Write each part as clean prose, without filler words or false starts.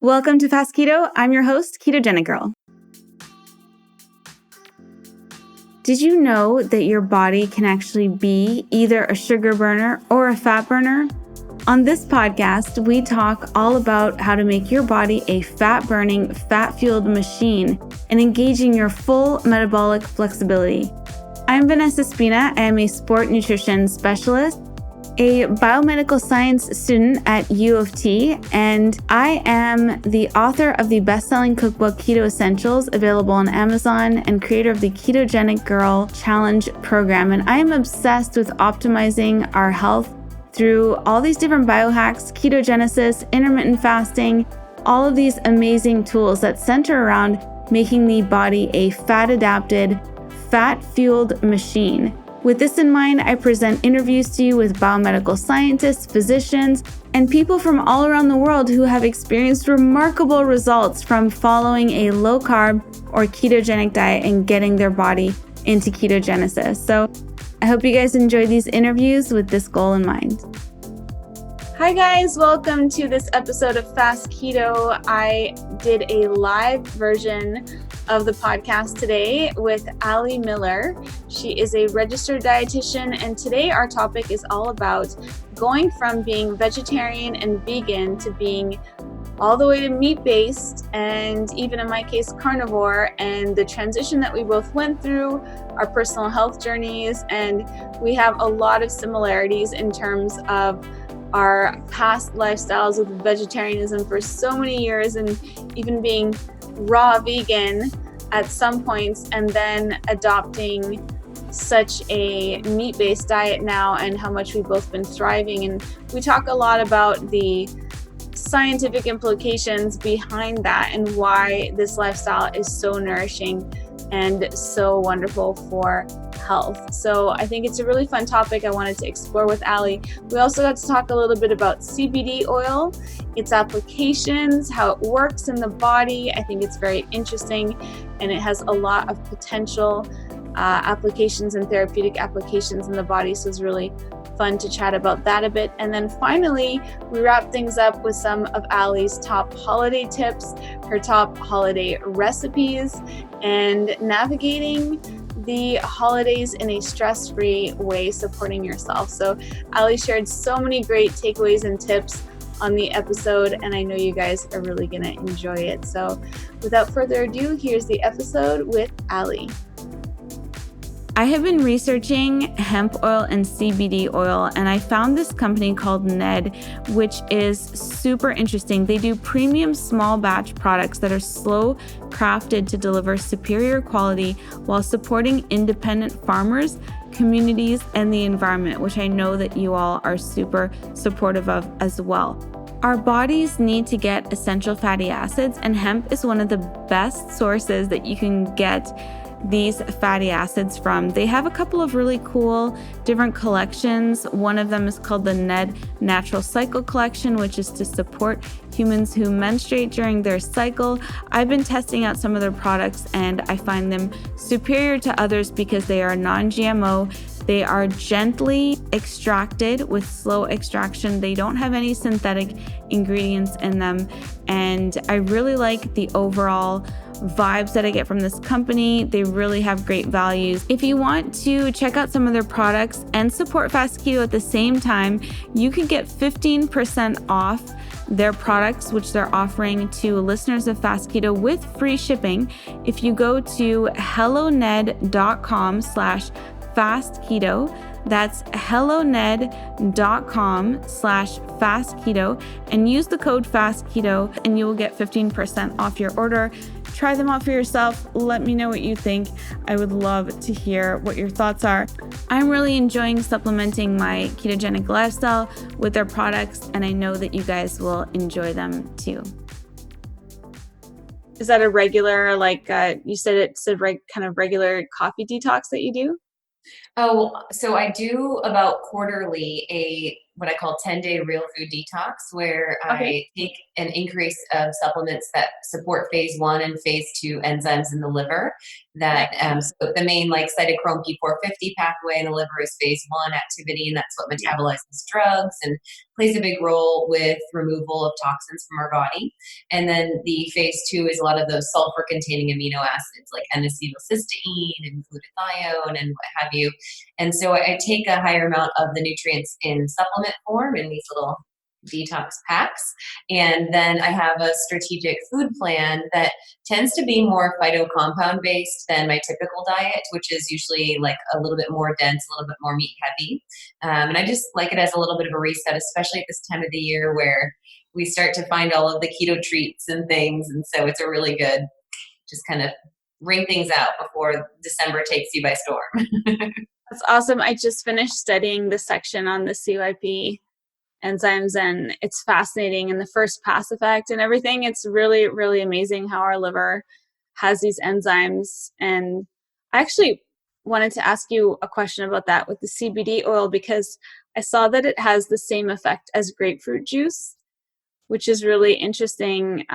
Welcome to Fast Keto. I'm your host, Ketogenic Girl. Did you know that your body can actually be either a sugar burner or a fat burner? On this podcast, we talk all about how to make your body a fat-burning, fat-fueled machine and engaging your full metabolic flexibility. I'm Vanessa Spina. I am a sport nutrition specialist, a biomedical science student at U of T, and I am the author of the best-selling cookbook Keto Essentials, available on Amazon, and creator of the Ketogenic Girl Challenge program. And I am obsessed with optimizing our health through all these different biohacks, ketogenesis, intermittent fasting, all of these amazing tools that center around making the body a fat-adapted, fat-fueled machine. With this in mind, I present interviews to you with biomedical scientists, physicians, and people from all around the world who have experienced remarkable results from following a low-carb or ketogenic diet and getting their body into ketogenesis. So I hope you guys enjoy these interviews with this goal in mind. Hi guys, welcome to this episode of Fast Keto. I did a live version of the podcast today with Ali Miller. She is a registered dietitian, and today our topic is all about going from being vegetarian and vegan to being all the way to meat-based, and even in my case, carnivore, and the transition that we both went through, our personal health journeys, and we have a lot of similarities in terms of our past lifestyles with vegetarianism for so many years, and even being raw vegan at some points, and then adopting such a meat-based diet now, and how much we've both been thriving. And we talk a lot about the scientific implications behind that and why this lifestyle is so nourishing and so wonderful for health. So I think it's a really fun topic I wanted to explore with Ali. We also got to talk a little bit about CBD oil, its applications, how it works in the body. I think it's very interesting, and it has a lot of potential applications and therapeutic applications in the body. So it's really fun to chat about that a bit. And then finally, we wrap things up with some of Ali's top holiday tips, her top holiday recipes, and navigating the holidays in a stress-free way, supporting yourself. So Ali shared so many great takeaways and tips on the episode, and I know you guys are really gonna enjoy it. So without further ado, here's the episode with Ali. I have been researching hemp oil and CBD oil, and I found this company called Ned, which is super interesting. They do premium small batch products that are slow crafted to deliver superior quality while supporting independent farmers, communities, and the environment, which I know that you all are super supportive of as well. Our bodies need to get essential fatty acids, and hemp is one of the best sources that you can get these fatty acids from. They have a couple of really cool different collections. One of them is called the Ned Natural Cycle Collection, which is to support humans who menstruate during their cycle. I've been testing out some of their products, and I find them superior to others because they are non-GMO. They are gently extracted with slow extraction. They don't have any synthetic ingredients in them. And I really like the overall vibes that I get from this company. They really have great values. If you want to check out some of their products and support Fast Keto at the same time, you can get 15% off their products, which they're offering to listeners of Fast Keto with free shipping. If you go to helloned.com/fastketo, that's helloned.com/fastketo, and use the code FASTKETO, and you will get 15% off your order. Try them out for yourself. Let me know what you think. I would love to hear what your thoughts are. I'm really enjoying supplementing my ketogenic lifestyle with their products, and I know that you guys will enjoy them too. Is that a regular, you said it's a kind of regular coffee detox that you do? Oh, so I do about quarterly what I call 10-day real food detox, where Okay. I take an increase of supplements that support phase 1 and phase 2 enzymes in the liver. That so the main like cytochrome P450 pathway in the liver is phase 1 activity, and that's what metabolizes drugs and plays a big role with removal of toxins from our body. And then the phase 2 is a lot of those sulfur-containing amino acids like N-acetylcysteine and glutathione and what have you. And so I take a higher amount of the nutrients in supplement form in these little detox packs. And then I have a strategic food plan that tends to be more phytocompound based than my typical diet, which is usually like a little bit more dense, a little bit more meat heavy. And I just like it as a little bit of a reset, especially at this time of the year where we start to find all of the keto treats and things. And so it's a really good, just kind of wring things out before December takes you by storm. That's awesome. I just finished studying the section on the CYP enzymes, and it's fascinating, and the first pass effect and everything. It's really, really amazing how our liver has these enzymes. And I actually wanted to ask you a question about that with the CBD oil, because I saw that it has the same effect as grapefruit juice, which is really interesting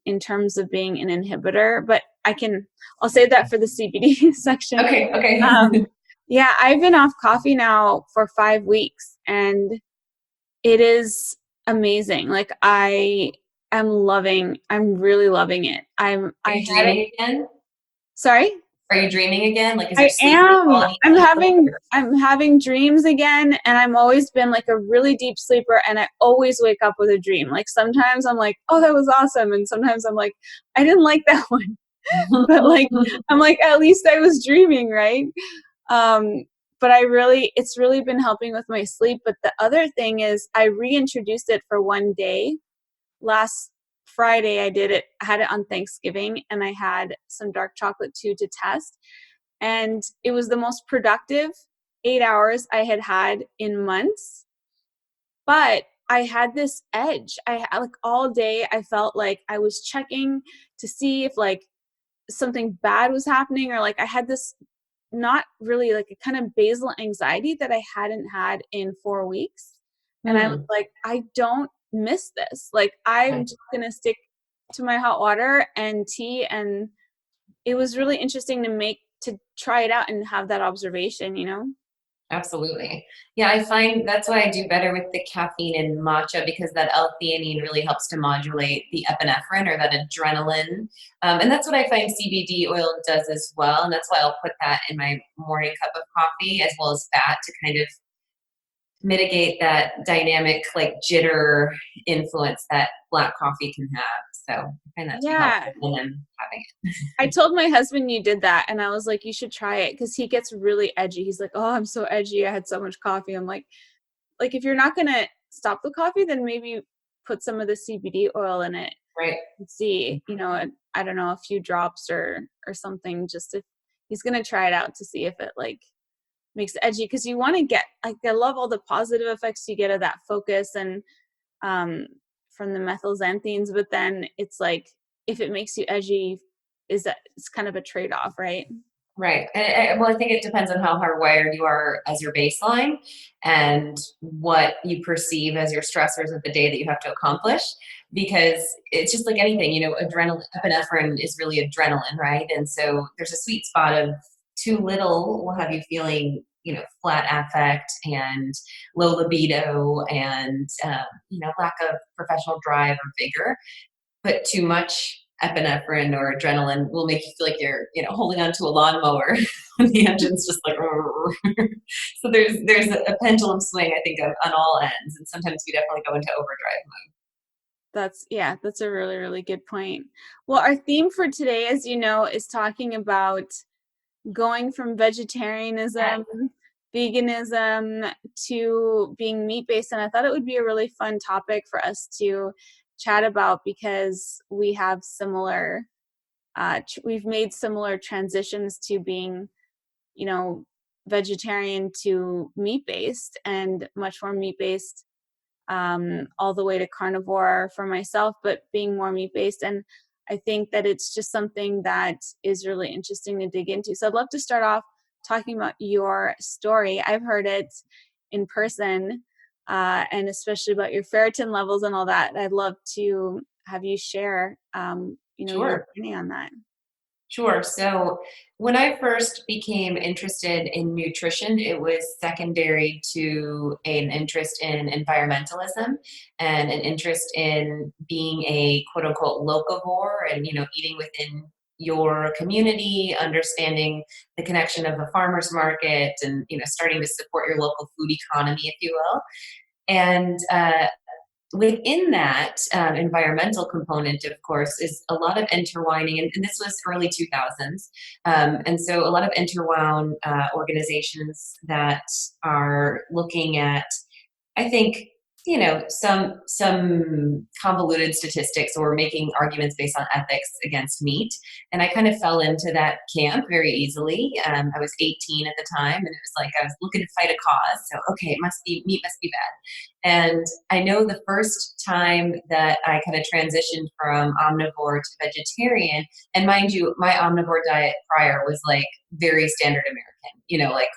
in terms of being an inhibitor. But I'll save that for the CBD section. Okay. Yeah, I've been off coffee now for 5 weeks, and it is amazing. Like I'm really loving it. Are you dreaming again? Sorry? Are you dreaming again? Like, is your I sleep am. quality better? I'm having dreams again, and I'm always been like a really deep sleeper, and I always wake up with a dream. Like sometimes I'm like, oh, that was awesome, and sometimes I'm like, I didn't like that one. But like I'm like, at least I was dreaming, right? But it's really been helping with my sleep. But the other thing is I reintroduced it for one day. Last Friday I had it on Thanksgiving, and I had some dark chocolate too to test. And it was the most productive 8 hours I had had in months. But I had this edge. Like all day I felt like I was checking to see if like something bad was happening, or like I had this not really like a kind of basal anxiety that I hadn't had in 4 weeks. And I was like, I don't miss this. Like I'm just going to stick to my hot water and tea. And it was really interesting to try it out and have that observation, you know? Absolutely. Yeah, I find that's why I do better with the caffeine and matcha, because that L-theanine really helps to modulate the epinephrine or that adrenaline. And that's what I find CBD oil does as well. And that's why I'll put that in my morning cup of coffee as well as fat to kind of mitigate that dynamic like jitter influence that black coffee can have. So I find that to be Yeah. helpful when I'm having it. I told my husband you did that, and I was like, you should try it, because he gets really edgy. He's like, oh, I'm so edgy. I had so much coffee. I'm like if you're not going to stop the coffee, then maybe put some of the CBD oil in it. Right. And see, I don't know, a few drops or something, just if he's going to try it out to see if it like makes it edgy, because you want to get like, I love all the positive effects you get of that focus and from the methylxanthines, but then it's like if it makes you edgy, it's kind of a trade-off, right? Right. Well, I think it depends on how hardwired you are as your baseline and what you perceive as your stressors of the day that you have to accomplish. Because it's just like anything, adrenaline, epinephrine is really adrenaline, right? And so there's a sweet spot of too little will have you feeling, flat affect and low libido and, lack of professional drive or vigor. But too much epinephrine or adrenaline will make you feel like you're, holding onto a lawnmower and the engine's just like, so there's a pendulum swing, I think, on all ends. And sometimes we definitely go into overdrive mode. That's a really, really good point. Well, our theme for today, as you know, is talking about going from vegetarianism, veganism to being meat-based. And I thought it would be a really fun topic for us to chat about, because we have we've made similar transitions to being, vegetarian to meat-based, and much more meat-based all the way to carnivore for myself, but being more meat-based. And I think that it's just something that is really interesting to dig into. So I'd love to start off talking about your story. I've heard it in person and especially about your ferritin levels and all that. I'd love to have you share, your Sure. opinion on that. Sure. So when I first became interested in nutrition, it was secondary to an interest in environmentalism and an interest in being a quote unquote locavore and, eating within your community, understanding the connection of a farmer's market and, starting to support your local food economy, if you will. And within that environmental component, of course, is a lot of intertwining, and this was early 2000s. And so a lot of interwound organizations that are looking at, I think, some convoluted statistics or making arguments based on ethics against meat. And I kind of fell into that camp very easily. I was 18 at the time, and it was like I was looking to fight a cause. So, okay, meat must be bad. And I know the first time that I kind of transitioned from omnivore to vegetarian, and mind you, my omnivore diet prior was like very standard American, like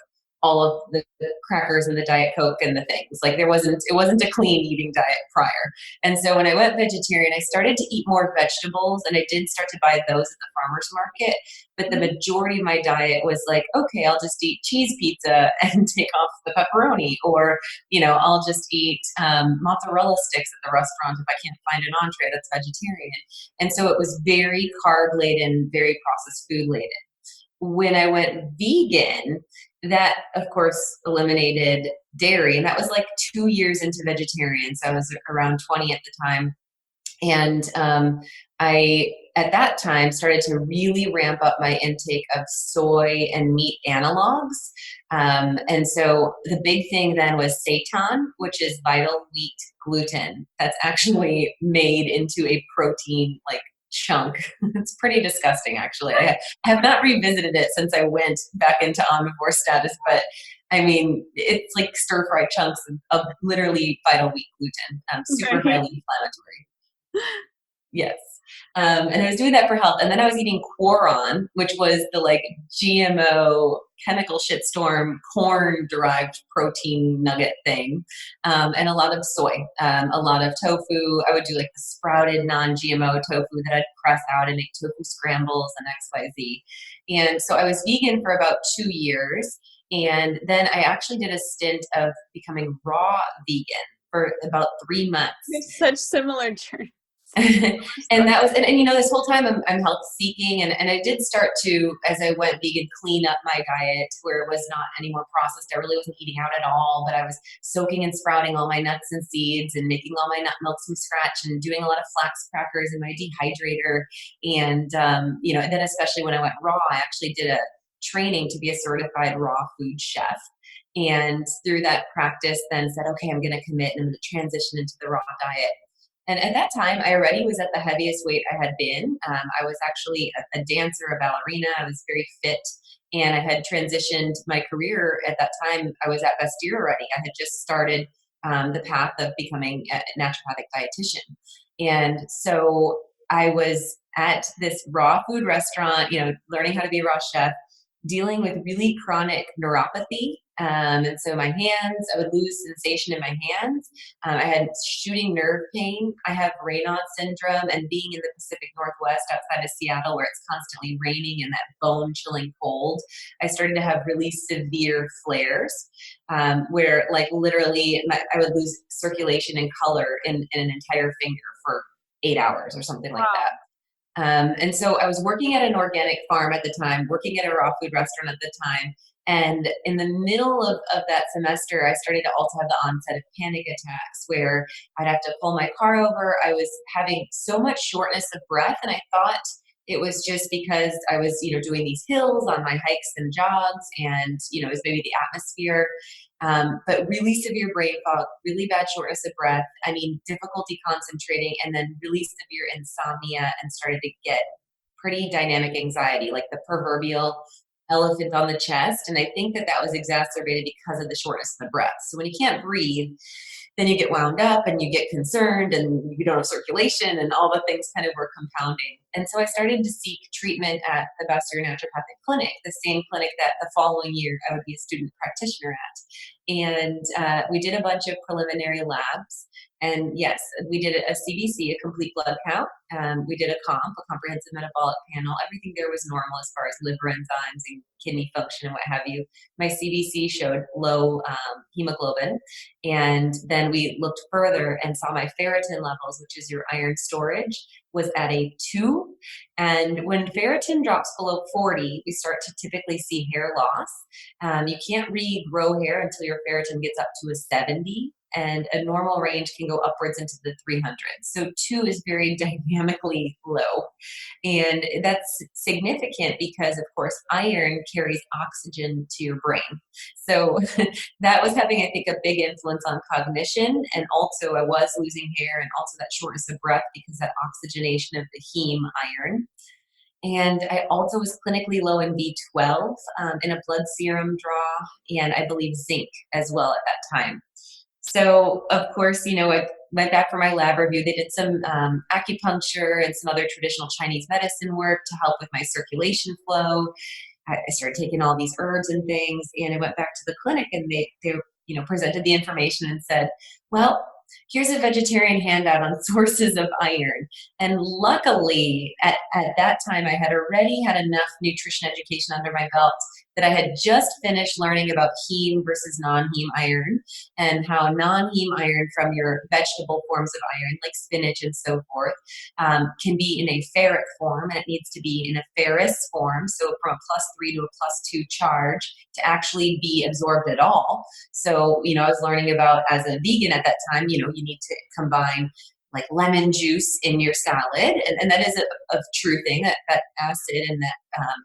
all of the crackers and the Diet Coke and the things. Like it wasn't a clean eating diet prior. And so when I went vegetarian, I started to eat more vegetables and I did start to buy those at the farmer's market. But the majority of my diet was like, okay, I'll just eat cheese pizza and take off the pepperoni, or, I'll just eat mozzarella sticks at the restaurant if I can't find an entree that's vegetarian. And so it was very carb laden, very processed food laden. When I went vegan, that of course eliminated dairy. And that was like 2 years into vegetarian. So I was around 20 at the time. And I, at that time, started to really ramp up my intake of soy and meat analogs. And so the big thing then was seitan, which is vital wheat gluten that's actually made into a protein like chunk. It's pretty disgusting, actually. I have not revisited it since I went back into omnivore status, but I mean, it's like stir fried chunks of literally vital wheat gluten, super highly inflammatory. Yes. And I was doing that for health. And then I was eating Quoron, which was the like GMO chemical shitstorm corn derived protein nugget thing. And a lot of soy, a lot of tofu. I would do like the sprouted non-GMO tofu that I'd press out and make tofu scrambles and XYZ. And so I was vegan for about 2 years. And then I actually did a stint of becoming raw vegan for about 3 months. It's such similar journeys. And that was, and this whole time I'm health seeking, and I did start to, as I went vegan, clean up my diet where it was not any more processed. I really wasn't eating out at all, but I was soaking and sprouting all my nuts and seeds and making all my nut milks from scratch and doing a lot of flax crackers in my dehydrator. And, and then especially when I went raw, I actually did a training to be a certified raw food chef. And through that practice then said, okay, I'm going to commit and I'm going to transition into the raw diet. And at that time, I already was at the heaviest weight I had been. I was actually a dancer, a ballerina. I was very fit. And I had transitioned my career at that time. I was at Bastyr already. I had just started the path of becoming a naturopathic dietitian. And so I was at this raw food restaurant, learning how to be a raw chef, dealing with really chronic neuropathy. And so my hands, I would lose sensation in my hands. I had shooting nerve pain. I have Raynaud syndrome, and being in the Pacific Northwest outside of Seattle, where it's constantly raining and that bone chilling cold, I started to have really severe flares, where like literally I would lose circulation and color in an entire finger for 8 hours or something like that. And so I was working at an organic farm at the time, working at a raw food restaurant at the time. And in the middle of that semester, I started to also have the onset of panic attacks where I'd have to pull my car over. I was having so much shortness of breath, and I thought it was just because I was, doing these hills on my hikes and jogs, and, it was maybe the atmosphere. But really severe brain fog, really bad shortness of breath. I mean, difficulty concentrating, and then really severe insomnia, and started to get pretty dynamic anxiety, like the proverbial elephant on the chest. And I think that was exacerbated because of the shortness of the breath. So when you can't breathe, then you get wound up and you get concerned and you don't have circulation and all the things kind of were compounding. And so I started to seek treatment at the Bastyr Naturopathic Clinic, the same clinic that the following year I would be a student practitioner at. And we did a bunch of preliminary labs. And yes, we did a CBC, a complete blood count. We did a comprehensive metabolic panel. Everything there was normal as far as liver enzymes and kidney function and what have you. My CBC showed low hemoglobin. And then we looked further and saw my ferritin levels, which is your iron storage, was at a 2. And when ferritin drops below 40, we start to typically see hair loss. You can't regrow hair until your ferritin gets up to a 70, and a normal range can go upwards into the 300s. So 2 is very dynamically low. And that's significant because, of course, iron carries oxygen to your brain. So that was having, I think, a big influence on cognition. And also, I was losing hair and also that shortness of breath because that oxygenation of the heme iron. And I also was clinically low in B12 in a blood serum draw, and I believe zinc as well at that time. So, of course, I went back for my lab review. They did some acupuncture and some other traditional Chinese medicine work to help with my circulation flow. I started taking all these herbs and things, and I went back to the clinic, and they presented the information and said, well, here's a vegetarian handout on sources of iron. And luckily, at that time, I had already had enough nutrition education under my belt that I had just finished learning about heme versus non-heme iron, and how non-heme iron from your vegetable forms of iron, like spinach and so forth, can be in a ferric form, and it needs to be in a ferrous form, so from a +3 to a +2 charge to actually be absorbed at all. So, I was learning about, as a vegan at that time, you need to combine like lemon juice in your salad. And that is a true thing, that acid and that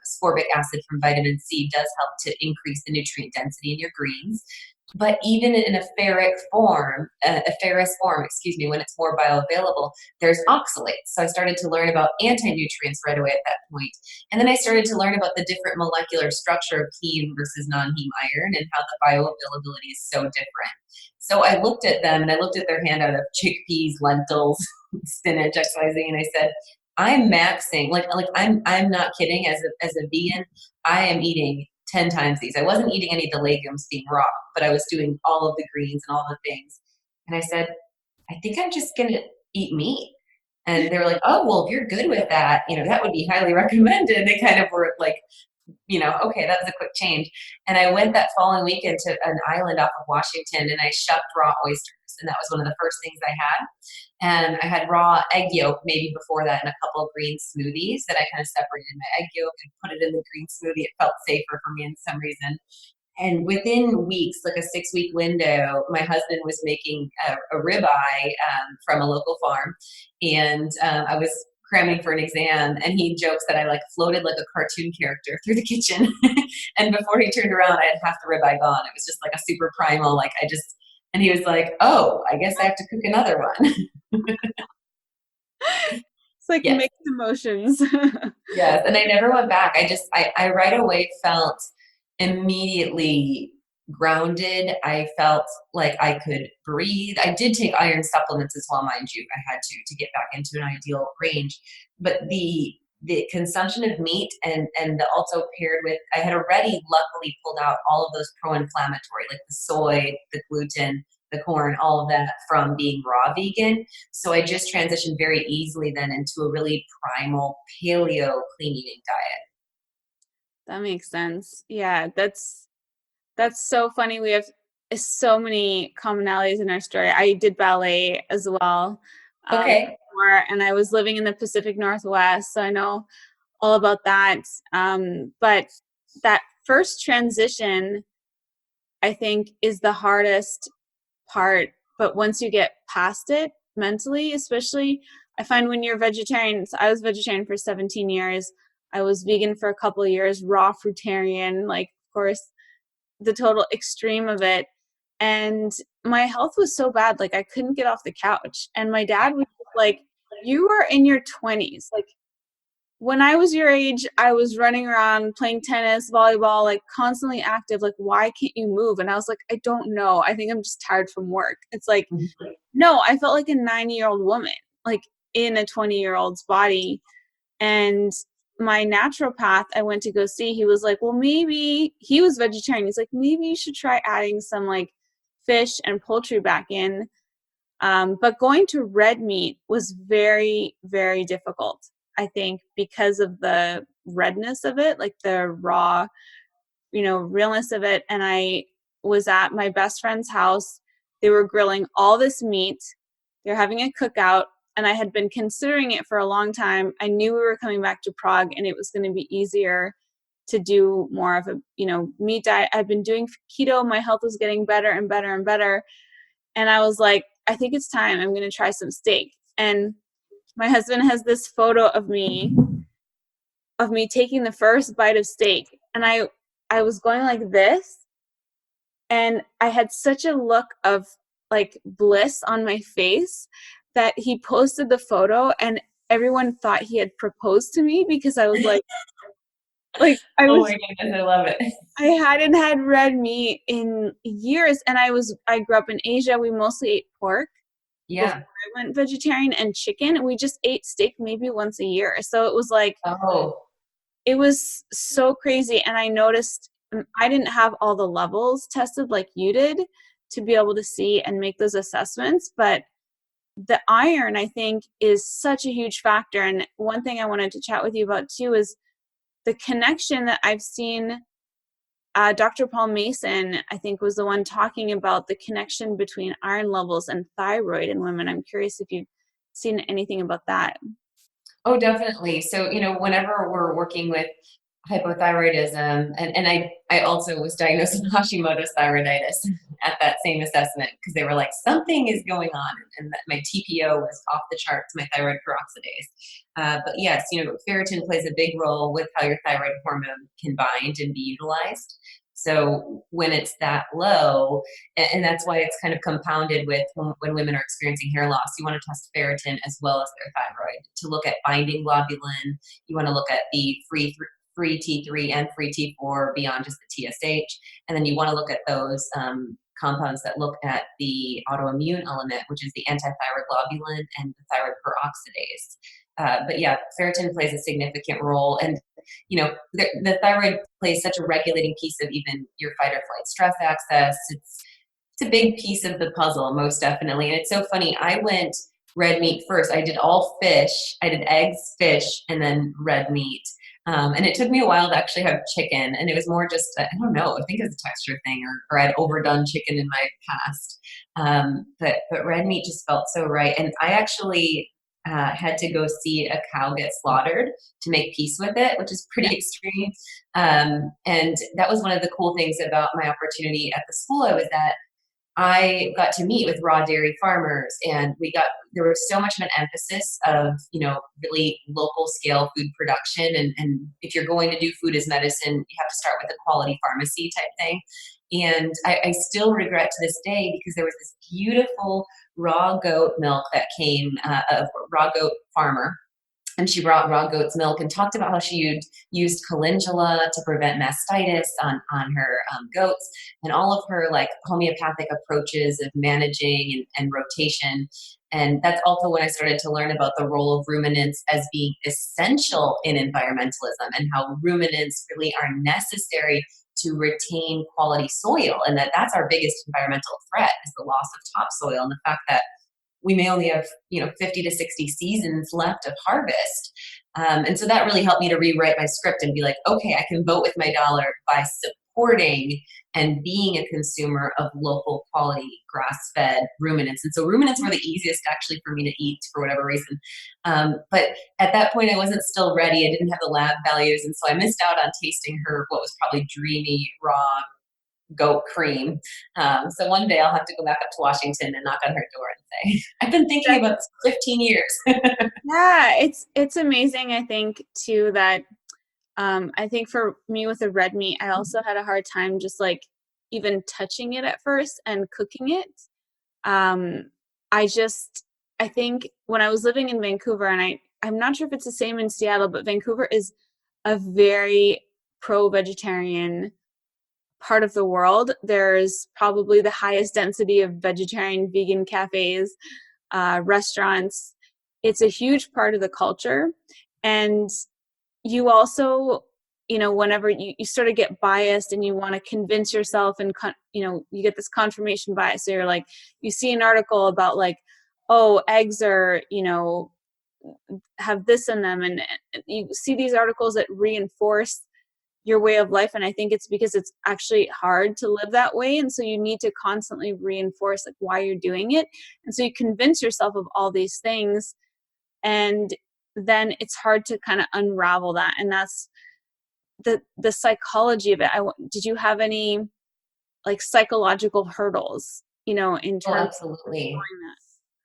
ascorbic acid from vitamin C does help to increase the nutrient density in your greens. But even in a ferrous form, excuse me, when it's more bioavailable, there's oxalates. So I started to learn about anti-nutrients right away at that point. And then I started to learn about the different molecular structure of heme versus non-heme iron and how the bioavailability is so different. So I looked at them and I looked at their handout of chickpeas, lentils, spinach, XYZ, and I said, I'm maxing, I'm not kidding, as a vegan, I am eating 10 times these. I wasn't eating any of the legumes being raw, but I was doing all of the greens and all the things. And I said, I think I'm just going to eat meat. And they were like, oh, well, if you're good with that, that would be highly recommended. They kind of were like, okay, that was a quick change. And I went that following weekend to an island off of Washington, and I shucked raw oysters. And that was one of the first things I had. And I had raw egg yolk maybe before that in a couple of green smoothies that I kind of separated my egg yolk and put it in the green smoothie. It felt safer for me in some reason. And within weeks, like a 6-week window, my husband was making a ribeye from a local farm. And I was cramming for an exam, and he jokes that I like floated like a cartoon character through the kitchen. And before he turned around, I had half the ribeye gone. It was just like a super primal, and he was like, oh, I guess I have to cook another one. It's like Yes. mixed emotions. Yes. And I never went back. I right away felt immediately grounded. I felt like I could breathe. I did take iron supplements as well, mind you. I had to get back into an ideal range. But the consumption of meat and the also paired with, I had already luckily pulled out all of those pro-inflammatory, like the soy, the gluten, the corn, all of that from being raw vegan. So I just transitioned very easily then into a really primal paleo clean eating diet. That makes sense. Yeah, that's so funny. We have so many commonalities in our story. I did ballet as well. Okay. And I was living in the Pacific Northwest, so I know all about that. But that first transition, I think, is the hardest part. But once you get past it mentally, especially, I find when you're vegetarian, so I was vegetarian for 17 years. I was vegan for a couple of years, raw fruitarian, like, of course, the total extreme of it. And my health was so bad, like I couldn't get off the couch. And my dad was like, you are in your 20s. Like, when I was your age, I was running around playing tennis, volleyball, like constantly active. Like, why can't you move? And I was like, I don't know. I think I'm just tired from work. It's like, no, I felt like a 90-year-old woman, like in a 20-year-old's body. And my naturopath I went to go see, he was like, well, maybe he was vegetarian. He's like, maybe you should try adding some like fish and poultry back in. But going to red meat was very, very difficult, I think, because of the redness of it, like the raw, realness of it. And I was at my best friend's house. They were grilling all this meat. They're having a cookout. And I had been considering it for a long time. I knew we were coming back to Prague and it was going to be easier to do more of a, meat diet. I've been doing keto. My health was getting better and better and better. And I was like, I think it's time. I'm going to try some steak. And my husband has this photo of me taking the first bite of steak. And I was going like this. And I had such a look of like bliss on my face that he posted the photo and everyone thought he had proposed to me because I was like I Oh was my goodness, I love it. I hadn't had red meat in years. And I grew up in Asia. We mostly ate pork before Yeah. I went vegetarian, and chicken. And we just ate steak maybe once a year. So it was like, Oh, it was so crazy. And I noticed I didn't have all the levels tested like you did to be able to see and make those assessments. But the iron, I think, is such a huge factor. And one thing I wanted to chat with you about too is the connection that I've seen. Dr. Paul Mason, I think, was the one talking about the connection between iron levels and thyroid in women. I'm curious if you've seen anything about that. oh, definitely. So, whenever we're working with hypothyroidism, and I also was diagnosed with Hashimoto's thyroiditis at that same assessment because they were like, something is going on, and that my TPO was off the charts, my thyroid peroxidase. But yes, ferritin plays a big role with how your thyroid hormone can bind and be utilized. So when it's that low, and that's why it's kind of compounded with when women are experiencing hair loss, you want to test ferritin as well as their thyroid to look at binding globulin. You want to look at the free T3 and free T4 beyond just the TSH. And then you want to look at those compounds that look at the autoimmune element, which is the antithyroid globulin and the thyroid peroxidase. But yeah, ferritin plays a significant role. And, the thyroid plays such a regulating piece of even your fight or flight stress access. It's a big piece of the puzzle, most definitely. And it's so funny. I went red meat first. I did all fish. I did eggs, fish, and then red meat. And it took me a while to actually have chicken. And it was more just, I don't know, I think it's a texture thing, or I'd overdone chicken in my past. But red meat just felt so right. And I actually had to go see a cow get slaughtered to make peace with it, which is pretty extreme. And that was one of the cool things about my opportunity at the school I was at. I got to meet with raw dairy farmers, and there was so much of an emphasis of, really local scale food production. And if you're going to do food as medicine, you have to start with a quality pharmacy type thing. And I still regret to this day because there was this beautiful raw goat milk that came, a raw goat farmer, and she brought raw goat's milk and talked about how she used calendula to prevent mastitis on her goats, and all of her like homeopathic approaches of managing and rotation. And that's also when I started to learn about the role of ruminants as being essential in environmentalism, and how ruminants really are necessary to retain quality soil, and that's our biggest environmental threat is the loss of topsoil, and the fact that we may only have 50 to 60 seasons left of harvest. And so that really helped me to rewrite my script and be like, okay, I can vote with my dollar by supporting and being a consumer of local quality grass-fed ruminants. And so ruminants were the easiest actually for me to eat for whatever reason. But at that point, I wasn't still ready. I didn't have the lab values. And so I missed out on tasting her, what was probably dreamy, raw goat cream. So one day I'll have to go back up to Washington and knock on her door and say, I've been thinking about this for 15 years. Yeah, it's amazing, I think, too, that I think for me with the red meat, I also had a hard time just like even touching it at first and cooking it. Um, I think when I was living in Vancouver and I'm not sure if it's the same in Seattle, but Vancouver is a very pro-vegetarian part of the world. There's probably the highest density of vegetarian, vegan cafes, restaurants. It's a huge part of the culture. And you also, whenever you sort of get biased and you want to convince yourself and, you get this confirmation bias. So you're like, you see an article about like, oh, eggs are, have this in them. And you see these articles that reinforce your way of life. And I think it's because it's actually hard to live that way. And so you need to constantly reinforce like why you're doing it. And so you convince yourself of all these things. And then it's hard to kind of unravel that. And that's the psychology of it. Did you have any like psychological hurdles, in Oh, terms of absolutely. exploring that?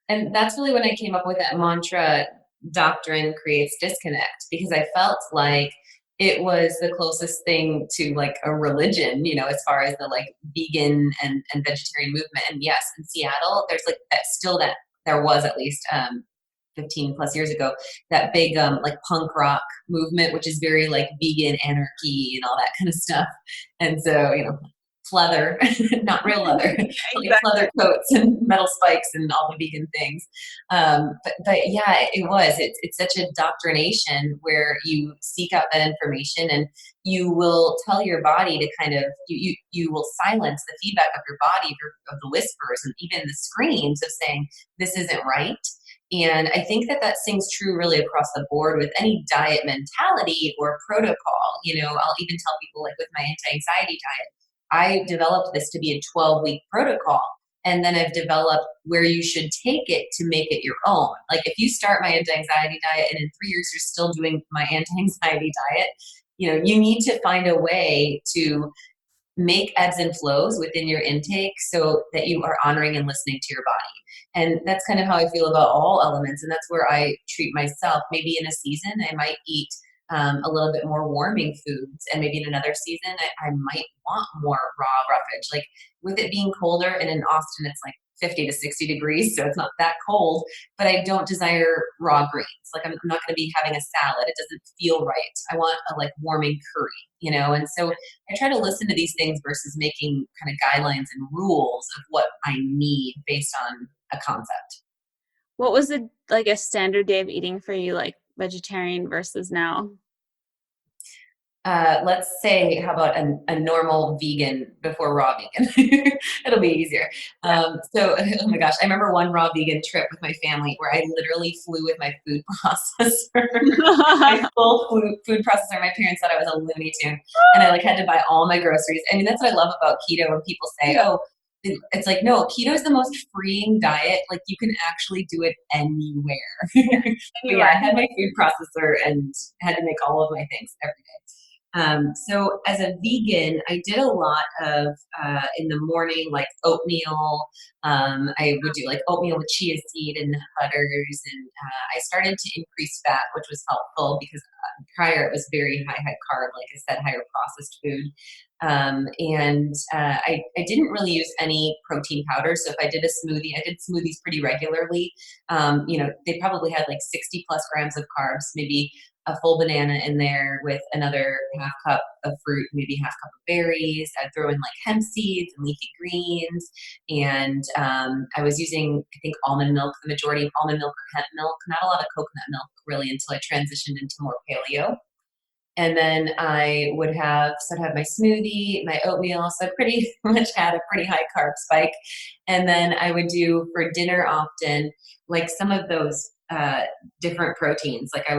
And that's really when I came up with that mantra, doctrine creates disconnect, because I felt like it was the closest thing to like a religion, as far as the like vegan and vegetarian movement. And yes, in Seattle, there's like that still that there was at least 15 plus years ago, that big like punk rock movement, which is very like vegan anarchy and all that kind of stuff. And so, pleather, not real leather, like Exactly. pleather coats and metal spikes and all the vegan things. But yeah, it's such a doctrination where you seek out that information and you will tell your body to kind of, you will silence the feedback of your body, of the whispers and even the screams of saying, this isn't right. And I think that stings true really across the board with any diet mentality or protocol. I'll even tell people like with my anti-anxiety diet, I developed this to be a 12-week protocol. And then I've developed where you should take it to make it your own. Like if you start my anti-anxiety diet and in 3 years you're still doing my anti-anxiety diet, you need to find a way to make ebbs and flows within your intake so that you are honoring and listening to your body. And that's kind of how I feel about all elements. And that's where I treat myself. Maybe in a season, I might eat a little bit more warming foods. And maybe in another season, I might want more raw roughage. Like with it being colder, and in Austin, it's like 50 to 60 degrees, so it's not that cold, but I don't desire raw greens. Like I'm not going to be having a salad. It doesn't feel right. I want a like warming curry. And so I try to listen to these things versus making kind of guidelines and rules of what I need based on a concept. What was it like a standard day of eating for you, like vegetarian versus now? Let's say, how about a normal vegan before raw vegan? It'll be easier. So, oh my gosh, I remember one raw vegan trip with my family where I literally flew with my food processor, my full food processor. My parents thought I was a Looney Tune, and I like had to buy all my groceries. I mean, that's what I love about keto. When people say, "Oh," it's like, no, keto is the most freeing diet. Like you can actually do it anywhere. But yeah, Anywhere. I had my food processor and had to make all of my things every day. So as a vegan, I did a lot of in the morning, like oatmeal. I would do like oatmeal with chia seed and nut butters, and I started to increase fat, which was helpful because prior it was very high carb, like I said, higher processed food. And I didn't really use any protein powder. So if I did a smoothie, I did smoothies pretty regularly. They probably had like 60 plus grams of carbs, maybe a full banana in there with another half cup of fruit, maybe half cup of berries. I'd throw in like hemp seeds and leafy greens. And I was using, I think, almond milk, the majority of almond milk or hemp milk, not a lot of coconut milk really until I transitioned into more paleo. And then so I'd have my smoothie, my oatmeal. So I pretty much had a pretty high carb spike. And then I would do for dinner often, like some of those different proteins. Like I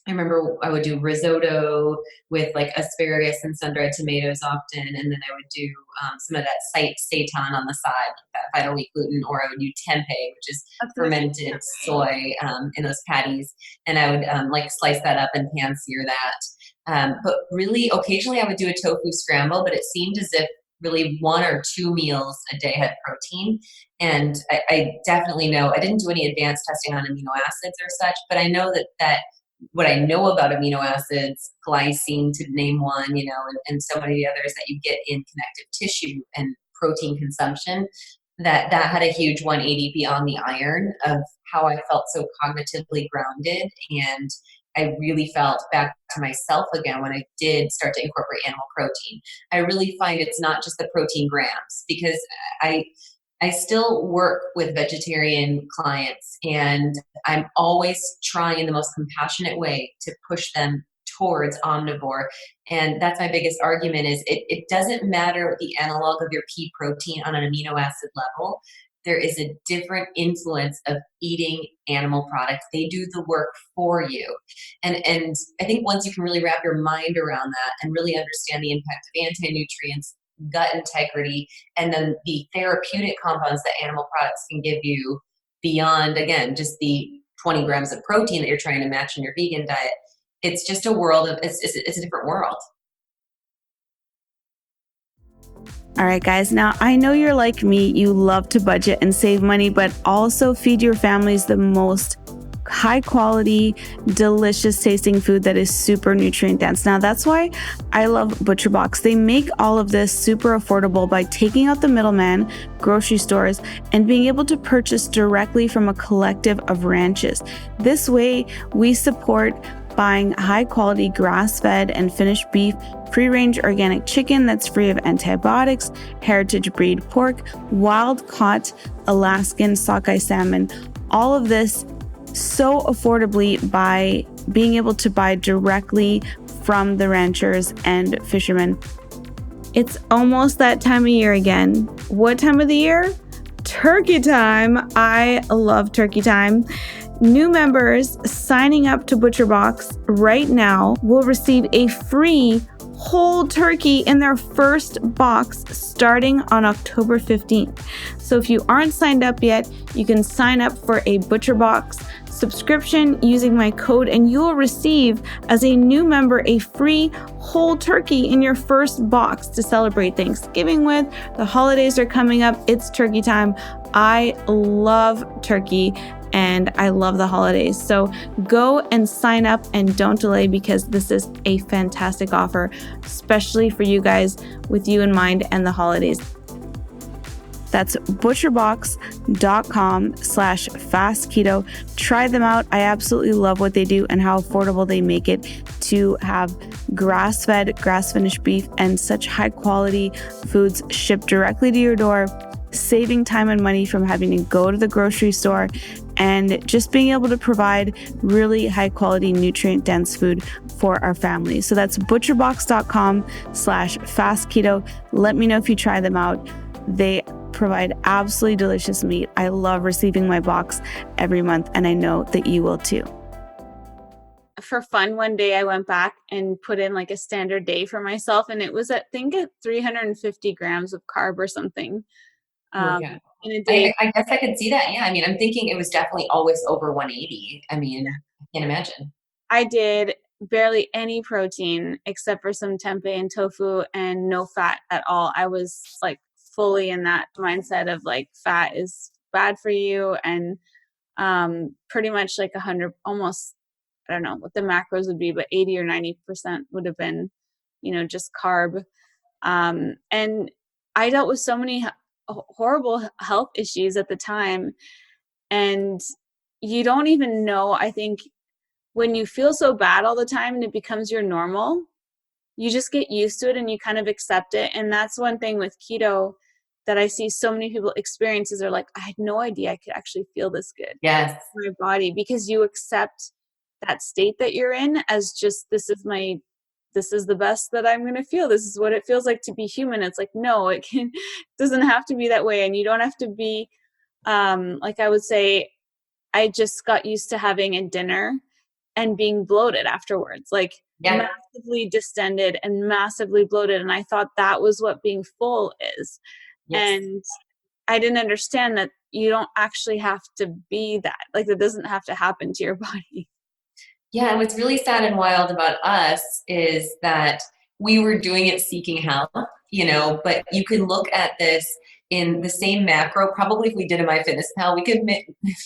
remember I would do risotto with like asparagus and sun-dried tomatoes often, and then I would do some of that seitan on the side, like that vital wheat gluten, or I would do tempeh, which is That's gonna say fermented soy in those patties, and I would like slice that up and pan sear that. But really, occasionally I would do a tofu scramble, but it seemed as if really 1 or 2 meals a day had protein. And I definitely know I didn't do any advanced testing on amino acids or such, but I know that what I know about amino acids, glycine to name one, and so many others that you get in connective tissue and protein consumption, that had a huge 180 beyond the iron of how I felt so cognitively grounded. And I really felt back to myself again when I did start to incorporate animal protein. I really find it's not just the protein grams, because I I still work with vegetarian clients, and I'm always trying in the most compassionate way to push them towards omnivore. And that's my biggest argument is it doesn't matter the analog of your pea protein on an amino acid level. There is a different influence of eating animal products. They do the work for you. And I think once you can really wrap your mind around that and really understand the impact of anti-nutrients, gut integrity, and then the therapeutic compounds that animal products can give you beyond, again, just the 20 grams of protein that you're trying to match in your vegan diet, it's just a world of, it's a different world. All right, guys. Now, I know you're like me. You love to budget and save money, but also feed your families the most high quality, delicious tasting food that is super nutrient dense. Now, that's why I love ButcherBox. They make all of this super affordable by taking out the middleman, grocery stores, and being able to purchase directly from a collective of ranches. This way, we support buying high quality grass-fed and finished beef, free-range organic chicken that's free of antibiotics, heritage breed pork, wild-caught Alaskan sockeye salmon, all of this so affordably by being able to buy directly from the ranchers and fishermen. It's almost that time of year again. What time of the year? Turkey time. I love turkey time. New members signing up to ButcherBox right now will receive a free whole turkey in their first box starting on October 15th. So if you aren't signed up yet, you can sign up for a ButcherBox subscription using my code, and you will receive as a new member a free whole turkey in your first box to celebrate Thanksgiving with. The holidays are coming up. It's turkey time. I love turkey and I love the holidays. So go and sign up and don't delay, because this is a fantastic offer, especially for you guys, with you in mind and the holidays. That's butcherbox.com/fastketo. Try them out. I absolutely love what they do and how affordable they make it to have grass-fed, grass-finished beef and such high quality foods shipped directly to your door, saving time and money from having to go to the grocery store, and just being able to provide really high quality, nutrient dense food for our families. So that's butcherbox.com/fastketo. Let me know if you try them out. They provide absolutely delicious meat. I love receiving my box every month, and I know that you will too. For fun, one day I went back and put in like a standard day for myself, and it was at 350 grams of carb or something. Yeah. In a day. I guess I could see that. Yeah. I mean, I'm thinking it was definitely always over 180. I mean, I can't imagine. I did barely any protein except for some tempeh and tofu and no fat at all. I was like fully in that mindset of like fat is bad for you, and pretty much like 100, almost, I don't know what the macros would be, but 80 or 90% would have been, just carb. And I dealt with so many horrible health issues at the time, and you don't even know, I think, when you feel so bad all the time and it becomes your normal, you just get used to it and you kind of accept it. And that's one thing with keto that I see so many people experience is they're like, I had no idea I could actually feel this good Yes. in my body, because you accept that state that you're in as just, this is the best that I'm going to feel. This is what it feels like to be human. It's like, no, it doesn't have to be that way. And you don't have to be, like I would say, I just got used to having a dinner and being bloated afterwards, like massively distended and massively bloated. And I thought that was what being full is. Yes. And I didn't understand that you don't actually have to be that. Like, that doesn't have to happen to your body. Yeah. And what's really sad and wild about us is that we were doing it seeking health, but you can look at this in the same macro. Probably if we did a MyFitnessPal, we could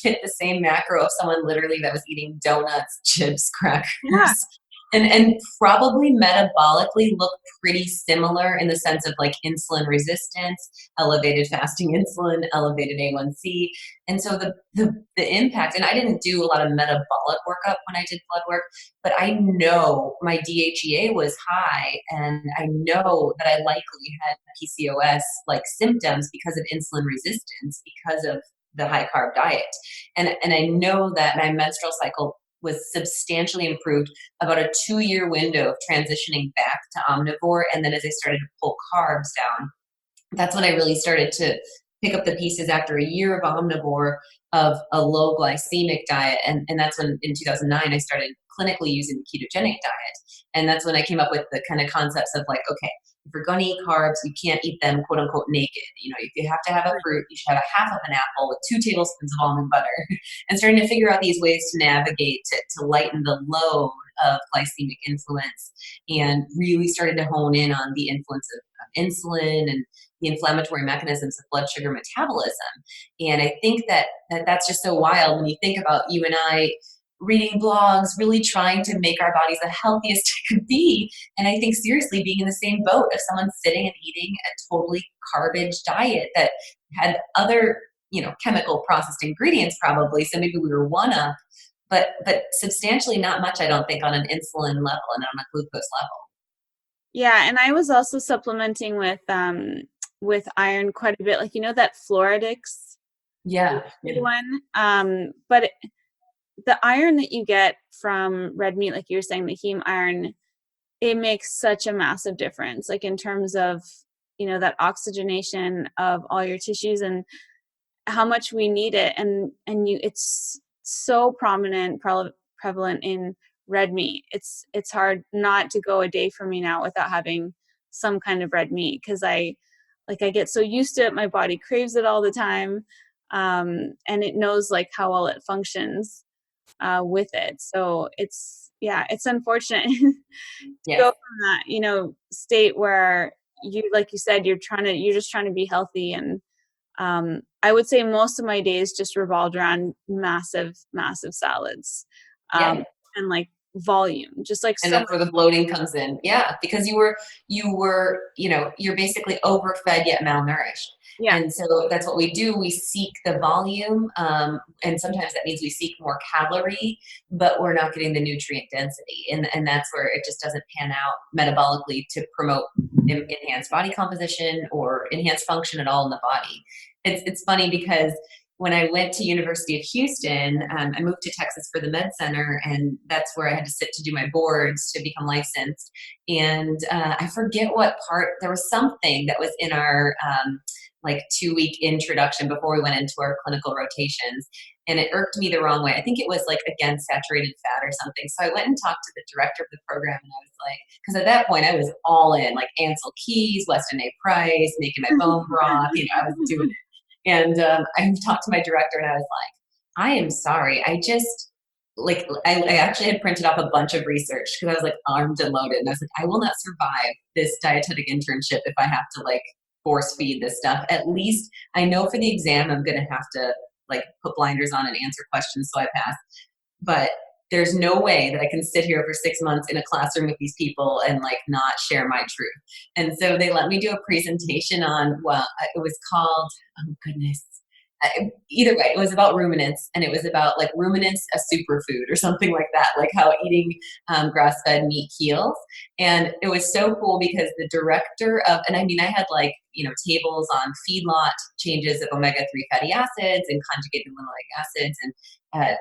fit the same macro of someone literally that was eating donuts, chips, crackers. Yeah. and probably metabolically look pretty similar in the sense of like insulin resistance, elevated fasting insulin, elevated A1C. And so the impact, and I didn't do a lot of metabolic workup when I did blood work, but I know my DHEA was high, and I know that I likely had PCOS like symptoms because of insulin resistance because of the high carb diet. And I know that my menstrual cycle was substantially improved about a 2-year window of transitioning back to omnivore. And then as I started to pull carbs down, that's when I really started to pick up the pieces after a year of omnivore of a low glycemic diet. And that's when in 2009, I started clinically using the ketogenic diet. And that's when I came up with the kind of concepts of like, okay, if you're going to eat carbs, you can't eat them quote unquote naked. You know, if you have to have a fruit, you should have a half of an apple with 2 tablespoons of almond butter. And starting to figure out these ways to navigate to lighten the load of glycemic influence, and really started to hone in on the influence of insulin and the inflammatory mechanisms of blood sugar metabolism. And I think that's just so wild when you think about you and I reading blogs, really trying to make our bodies the healthiest it could be. And I think seriously being in the same boat of someone sitting and eating a totally garbage diet that had other, chemical processed ingredients probably. So maybe we were one up, but substantially not much, I don't think, on an insulin level and on a glucose level. Yeah, and I was also supplementing with iron quite a bit. Like, that Floridix Yeah. one. But the iron that you get from red meat, like you were saying, the heme iron, it makes such a massive difference, like in terms of, that oxygenation of all your tissues and how much we need it. It's so prevalent in red meat. It's hard not to go a day for me now without having some kind of red meat, because I get so used to it, my body craves it all the time. And it knows like how well it functions with it. So it's unfortunate to go Yes. from that, state where like you said, you're just trying to be healthy. And I would say most of my days just revolved around massive, massive salads, Yeah. and like volume, just like And so that's much. where the bloating comes in. Yeah, because you're basically overfed yet malnourished. Yeah. And so that's what we do. We seek the volume, and sometimes that means we seek more calorie, but we're not getting the nutrient density, and that's where it just doesn't pan out metabolically to promote enhanced body composition or enhanced function at all in the body. It's funny because when I went to University of Houston, I moved to Texas for the med center, and that's where I had to sit to do my boards to become licensed. And I forget what part. There was something that was in our like 2-week introduction before we went into our clinical rotations, and it irked me the wrong way. I think it was like against saturated fat or something. So I went and talked to the director of the program, and I was like, because at that point I was all in, like Ansel Keys, Weston A. Price, making my bone broth. I was doing it. And I talked to my director, and I was like, I am sorry. I just, like, I actually had printed off a bunch of research because I was like armed and loaded. And I was like, I will not survive this dietetic internship if I have to like force feed this stuff. At least I know for the exam, I'm going to have to like put blinders on and answer questions so I pass. But there's no way that I can sit here for 6 months in a classroom with these people and like not share my truth. And so they let me do a presentation on, well, it was called, oh goodness, either way, it was about ruminants, and it was about like ruminants, a superfood or something like that, like how eating grass-fed meat heals. And it was so cool because the director of, and I mean, I had like, tables on feedlot changes of omega-3 fatty acids and conjugated linoleic acids, and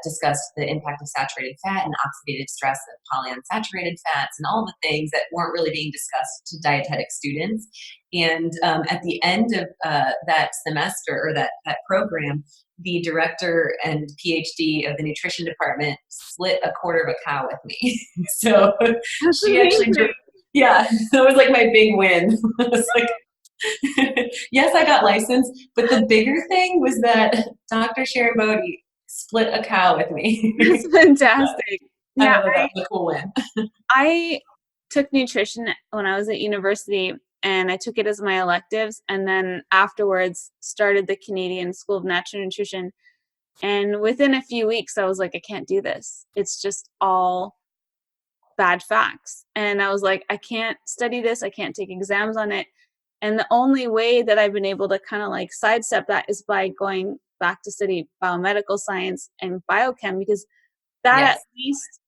discussed the impact of saturated fat and oxidative stress of polyunsaturated fats and all the things that weren't really being discussed to dietetic students. And at the end of that semester or that program, the director and PhD of the nutrition department split a quarter of a cow with me. So That's she actually, amazing. yeah, that was like my big win. I was like, yes, I got licensed, but the bigger thing was that Dr. Sharon Bodie split a cow with That's me. fantastic. I Yeah, thought that was a cool win. I took nutrition when I was at university, and I took it as my electives, and then afterwards started the Canadian School of Natural Nutrition. And within a few weeks, I was like, I can't do this. It's just all bad facts. And I was like, I can't study this. I can't take exams on it. And the only way that I've been able to kind of like sidestep that is by going back to study biomedical science and biochem, because that at Yes. least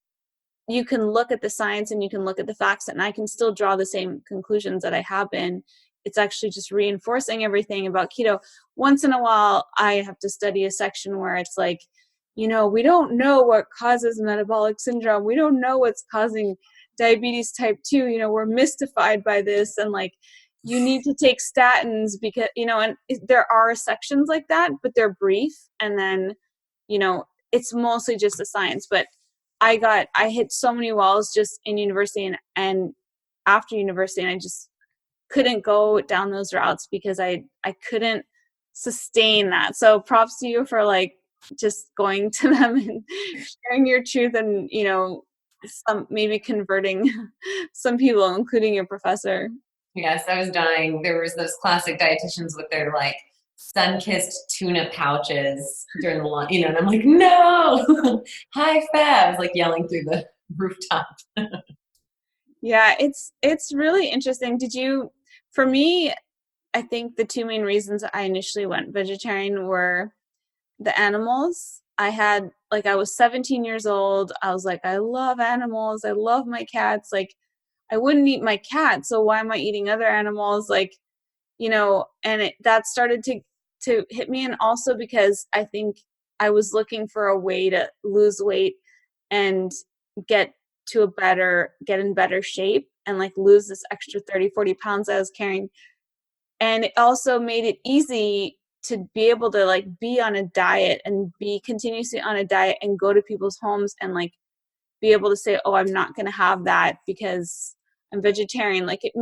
you can look at the science and you can look at the facts, and I can still draw the same conclusions that I have been. It's actually just reinforcing everything about keto. Once in a while, I have to study a section where it's like, we don't know what causes metabolic syndrome. We don't know what's causing diabetes type 2. We're mystified by this. And like, you need to take statins because, and there are sections like that, but they're brief. And then, it's mostly just the science. But I hit so many walls just in university and after university, and I just couldn't go down those routes because I couldn't sustain that. So props to you for like just going to them and sharing your truth and, some maybe converting some people, including your professor. Yes, I was dying. There was those classic dietitians with their like sun-kissed tuna pouches during the lunch, and I'm like, no, high fat. I was like yelling through the rooftop. Yeah, it's really interesting. For me, I think the two main reasons I initially went vegetarian were the animals. I was 17 years old. I was like, I love animals. I love my cats. Like, I wouldn't eat my cat, so why am I eating other animals? Like, and that started to hit me. And also because I think I was looking for a way to lose weight and get get in better shape and like lose this extra 30, 40 pounds I was carrying. And it also made it easy to be able to like be on a diet and be continuously on a diet and go to people's homes and like be able to say, oh, I'm not going to have that because I'm vegetarian. Like it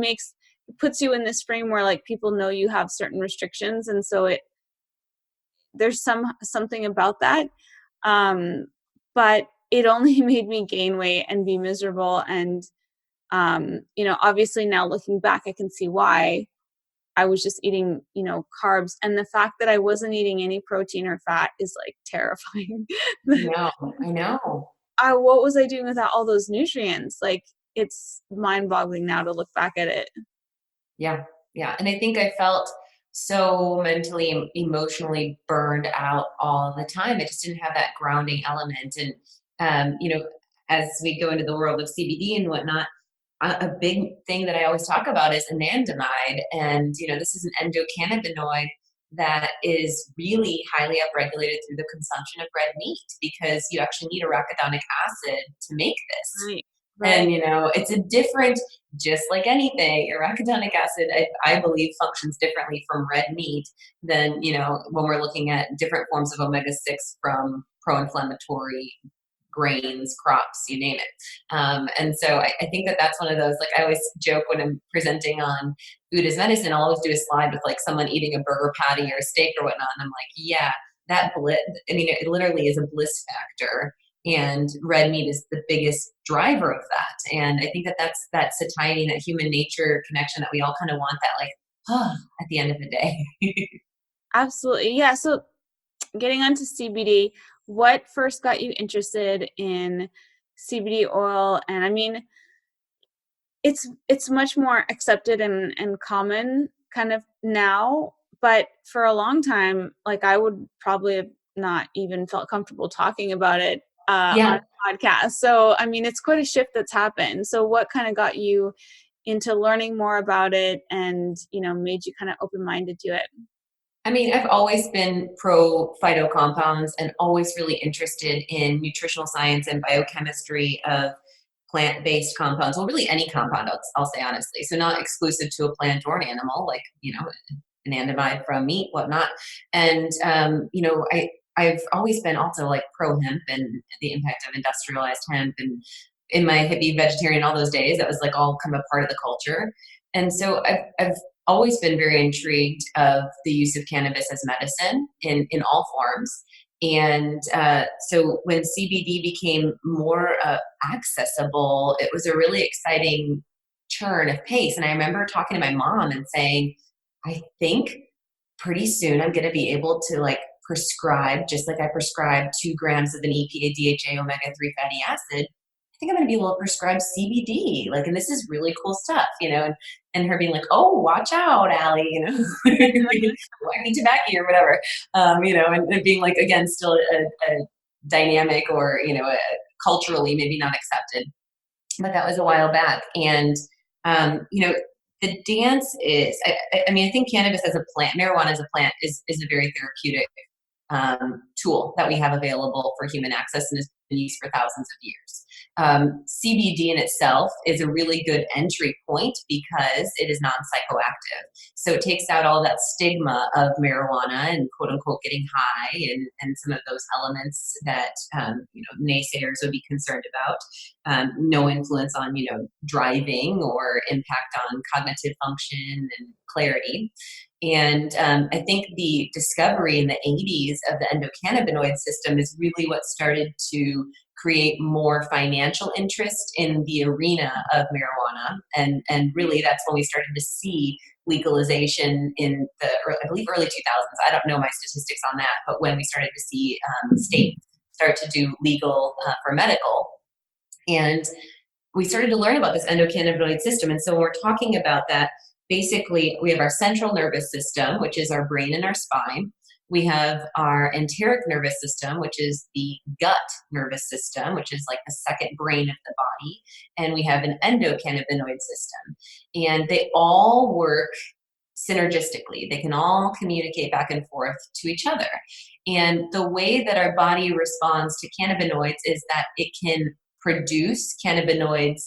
puts you in this frame where like people know you have certain restrictions. And so there's something about that. But it only made me gain weight and be miserable. And, obviously now looking back, I can see why. I was just eating, carbs. And the fact that I wasn't eating any protein or fat is like terrifying. I know. What was I doing without all those nutrients? Like, it's mind boggling now to look back at it. Yeah. Yeah. And I think I felt so mentally, emotionally burned out all the time. I just didn't have that grounding element. And, as we go into the world of CBD and whatnot, a big thing that I always talk about is anandamide. And, this is an endocannabinoid that is really highly upregulated through the consumption of red meat because you actually need arachidonic acid to make this. Right. And, Right. it's a different, just like anything, arachidonic acid, I believe, functions differently from red meat than, when we're looking at different forms of omega-6 from pro-inflammatory grains, crops, you name it. And so I think that that's one of those, like I always joke when I'm presenting on food as medicine, I'll always do a slide with like someone eating a burger patty or a steak or whatnot. And I'm like, yeah, that bliss, I mean, it literally is a bliss factor. And red meat is the biggest driver of that. And I think that that's that satiety and that human nature connection that we all kind of want, that like, at the end of the day. Absolutely. Yeah. So getting onto CBD, what first got you interested in CBD oil? And I mean, it's much more accepted and common kind of now, but for a long time, like I would probably have not even felt comfortable talking about it on Yeah. a podcast. So I mean, it's quite a shift that's happened. So what kind of got you into learning more about it and made you kind of open-minded to it? I mean, I've always been pro phyto compounds and always really interested in nutritional science and biochemistry of plant-based compounds. Well, really any compound, I'll say honestly. So not exclusive to a plant or an animal, like, anandamide from meat, whatnot. And, I've always been also like pro hemp and the impact of industrialized hemp. And in my hippie vegetarian, all those days, that was like all kind of a part of the culture. And so I've always been very intrigued of the use of cannabis as medicine in all forms. And so when CBD became more accessible, it was a really exciting turn of pace. And I remember talking to my mom and saying, I think pretty soon I'm going to be able to like prescribe, just like I prescribe 2 grams of an EPA DHA omega 3 fatty acid, think I'm going to be able to prescribe CBD. Like, and this is really cool stuff, and her being like, oh, watch out, Ali, I need tobacco or whatever, and being like, again, still a dynamic or, culturally maybe not accepted. But that was a while back. And, the dance is, I mean, I think cannabis as a plant, marijuana as a plant is a very therapeutic tool that we have available for human access and has been used for thousands of years. CBD in itself is a really good entry point because it is non-psychoactive. So it takes out all that stigma of marijuana and quote unquote getting high and some of those elements that naysayers would be concerned about. No influence on driving or impact on cognitive function and clarity. And I think the discovery in the 80s of the endocannabinoid system is really what started to create more financial interest in the arena of marijuana. And really, that's when we started to see legalization in the, I believe, early 2000s. I don't know my statistics on that, but when we started to see states start to do legal for medical. And we started to learn about this endocannabinoid system. And so when we're talking about that, basically we have our central nervous system, which is our brain and our spine. We have our enteric nervous system, which is the gut nervous system, which is like the second brain of the body. And we have an endocannabinoid system. And they all work synergistically. They can all communicate back and forth to each other. And the way that our body responds to cannabinoids is that it can produce cannabinoids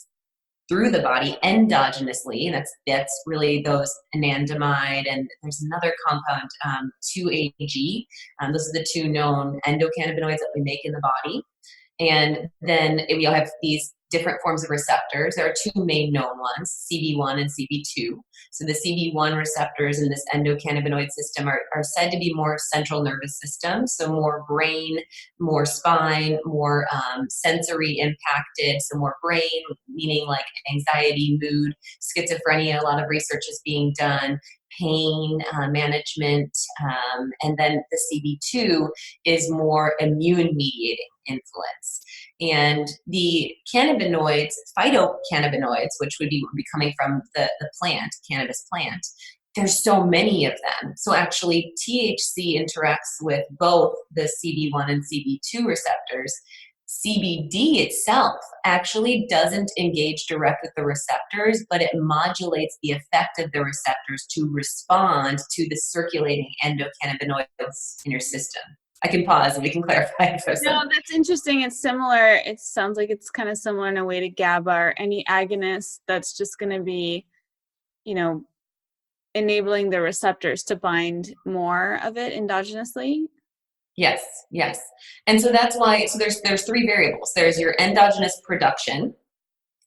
through the body endogenously. That's really those anandamide, and there's another compound, 2-AG. Those are the two known endocannabinoids that we make in the body. And then we all have these different forms of receptors. There are two main known ones, CB1 and CB2. So the CB1 receptors in this endocannabinoid system are said to be more central nervous system, so more brain, more spine, more sensory impacted, so more brain, meaning like anxiety, mood, schizophrenia. A lot of research is being done, pain management, and then the CB2 is more immune mediating influence. And the cannabinoids, phytocannabinoids, which would be coming from the plant, cannabis plant, there's so many of them. So actually THC interacts with both the CB1 and CB2 receptors. CBD itself actually doesn't engage direct with the receptors, but it modulates the effect of the receptors to respond to the circulating endocannabinoids in your system. I can pause and we can clarify for some. No, that's interesting. It's similar. It sounds like it's kind of similar in a way to GABA or any agonist that's just going to be, enabling the receptors to bind more of it endogenously. Yes, yes. And so that's why, so there's three variables. There's your endogenous production.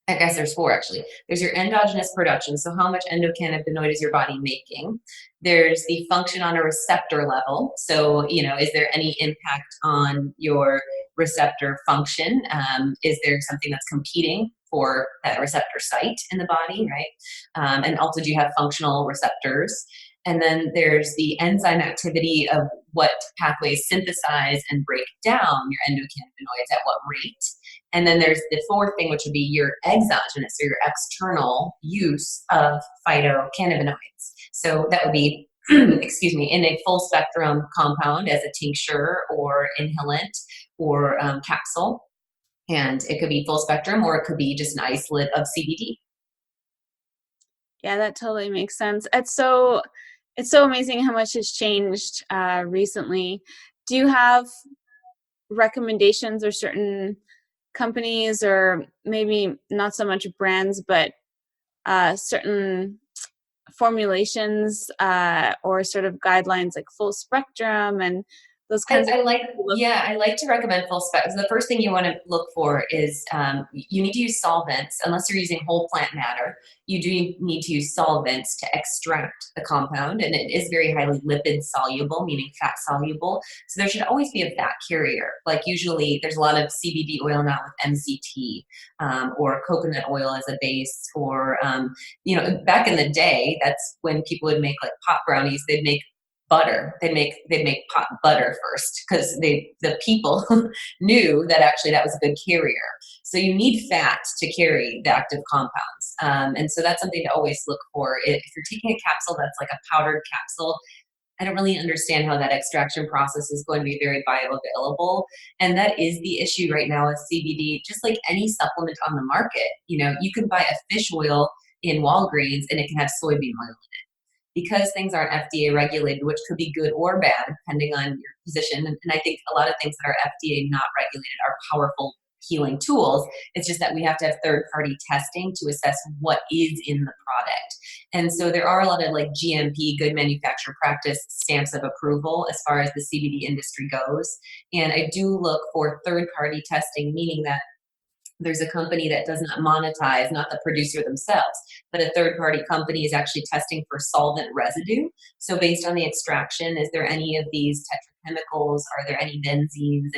I guess there's four actually. There's your endogenous production. So how much endocannabinoid is your body making? There's the function on a receptor level. So, is there any impact on your receptor function? Is there something that's competing for that receptor site in the body, right? And also, do you have functional receptors? And then there's the enzyme activity of what pathways synthesize and break down your endocannabinoids at what rate. And then there's the fourth thing, which would be your exogenous or your external use of phytocannabinoids. So that would be, excuse me, in a full spectrum compound as a tincture or inhalant or capsule. And it could be full spectrum or it could be just an isolate of CBD. Yeah, that totally makes sense. It's so amazing how much has changed recently. Do you have recommendations or certain companies, or maybe not so much brands, but certain formulations or sort of guidelines like full spectrum and those kinds I like to recommend full spectrum. The first thing you want to look for is you need to use solvents. Unless you're using whole plant matter, you do need to use solvents to extract the compound, and it is very highly lipid soluble, meaning fat soluble. So there should always be a fat carrier. Like usually there's a lot of CBD oil now with MCT or coconut oil as a base, or back in the day, that's when people would make like pot brownies. They'd make butter. They make pot butter first because the people knew that actually that was a good carrier. So you need fat to carry the active compounds, and so that's something to always look for. If you're taking a capsule that's like a powdered capsule, I don't really understand how that extraction process is going to be very bioavailable. And that is the issue right now with CBD, just like any supplement on the market. You can buy a fish oil in Walgreens and it can have soybean oil because things aren't FDA regulated, which could be good or bad depending on your position. And I think a lot of things that are FDA not regulated are powerful healing tools. It's just that we have to have third party testing to assess what is in the product. And so there are a lot of like GMP, good manufacturer practice stamps of approval as far as the CBD industry goes. And I do look for third party testing, meaning that there's a company that does not monetize, not the producer themselves, but a third party company is actually testing for solvent residue. So based on the extraction, is there any of these tetrachemicals? Are there any benzenes,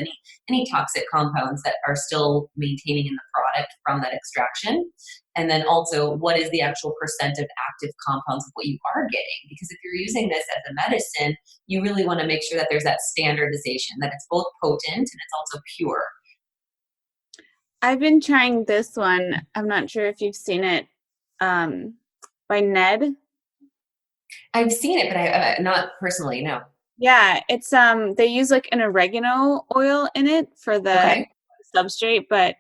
any toxic compounds that are still maintaining in the product from that extraction? And then also, what is the actual percent of active compounds of what you are getting? Because if you're using this as a medicine, you really want to make sure that there's that standardization, that it's both potent and it's also pure. I've been trying this one. I'm not sure if you've seen it, by Ned. I've seen it, but I not personally, no. Yeah, it's they use like an oregano oil in it for the Okay. substrate, but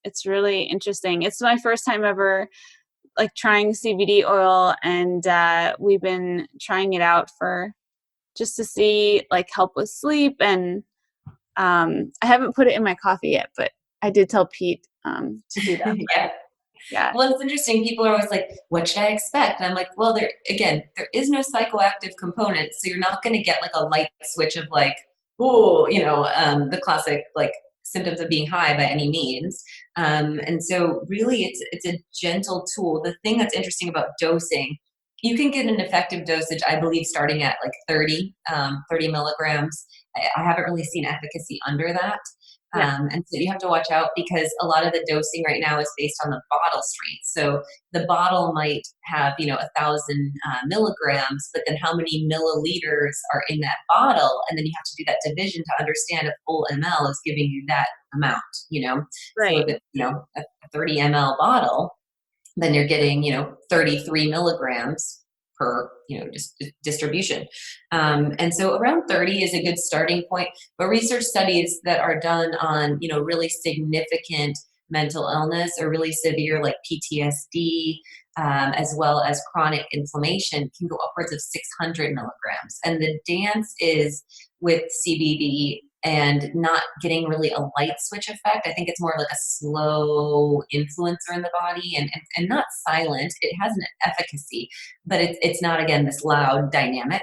it's really interesting. It's my first time ever like trying CBD oil, and we've been trying it out for just to see like help with sleep, and I haven't put it in my coffee yet, but I did tell Pete to do that. Yeah. Yeah. Well, it's interesting. People are always like, what should I expect? And I'm like, well, there is no psychoactive component. So you're not going to get like a light switch of like, oh, the classic like symptoms of being high by any means. And so really it's a gentle tool. The thing that's interesting about dosing, you can get an effective dosage, I believe, starting at like 30 milligrams. I haven't really seen efficacy under that. Yeah. And so you have to watch out because a lot of the dosing right now is based on the bottle strength. So the bottle might have, 1,000 milligrams, but then how many milliliters are in that bottle? And then you have to do that division to understand a full ml is giving you that amount. So Right. if it's, a 30 ml bottle, then you're getting, 33 milligrams per, just distribution. And so around 30 is a good starting point. But research studies that are done on, really significant mental illness or really severe like PTSD, as well as chronic inflammation can go upwards of 600 milligrams. And the dance is with CBD and not getting really a light switch effect. I think it's more like a slow influencer in the body and not silent. It has an efficacy, but it's not, again, this loud dynamic.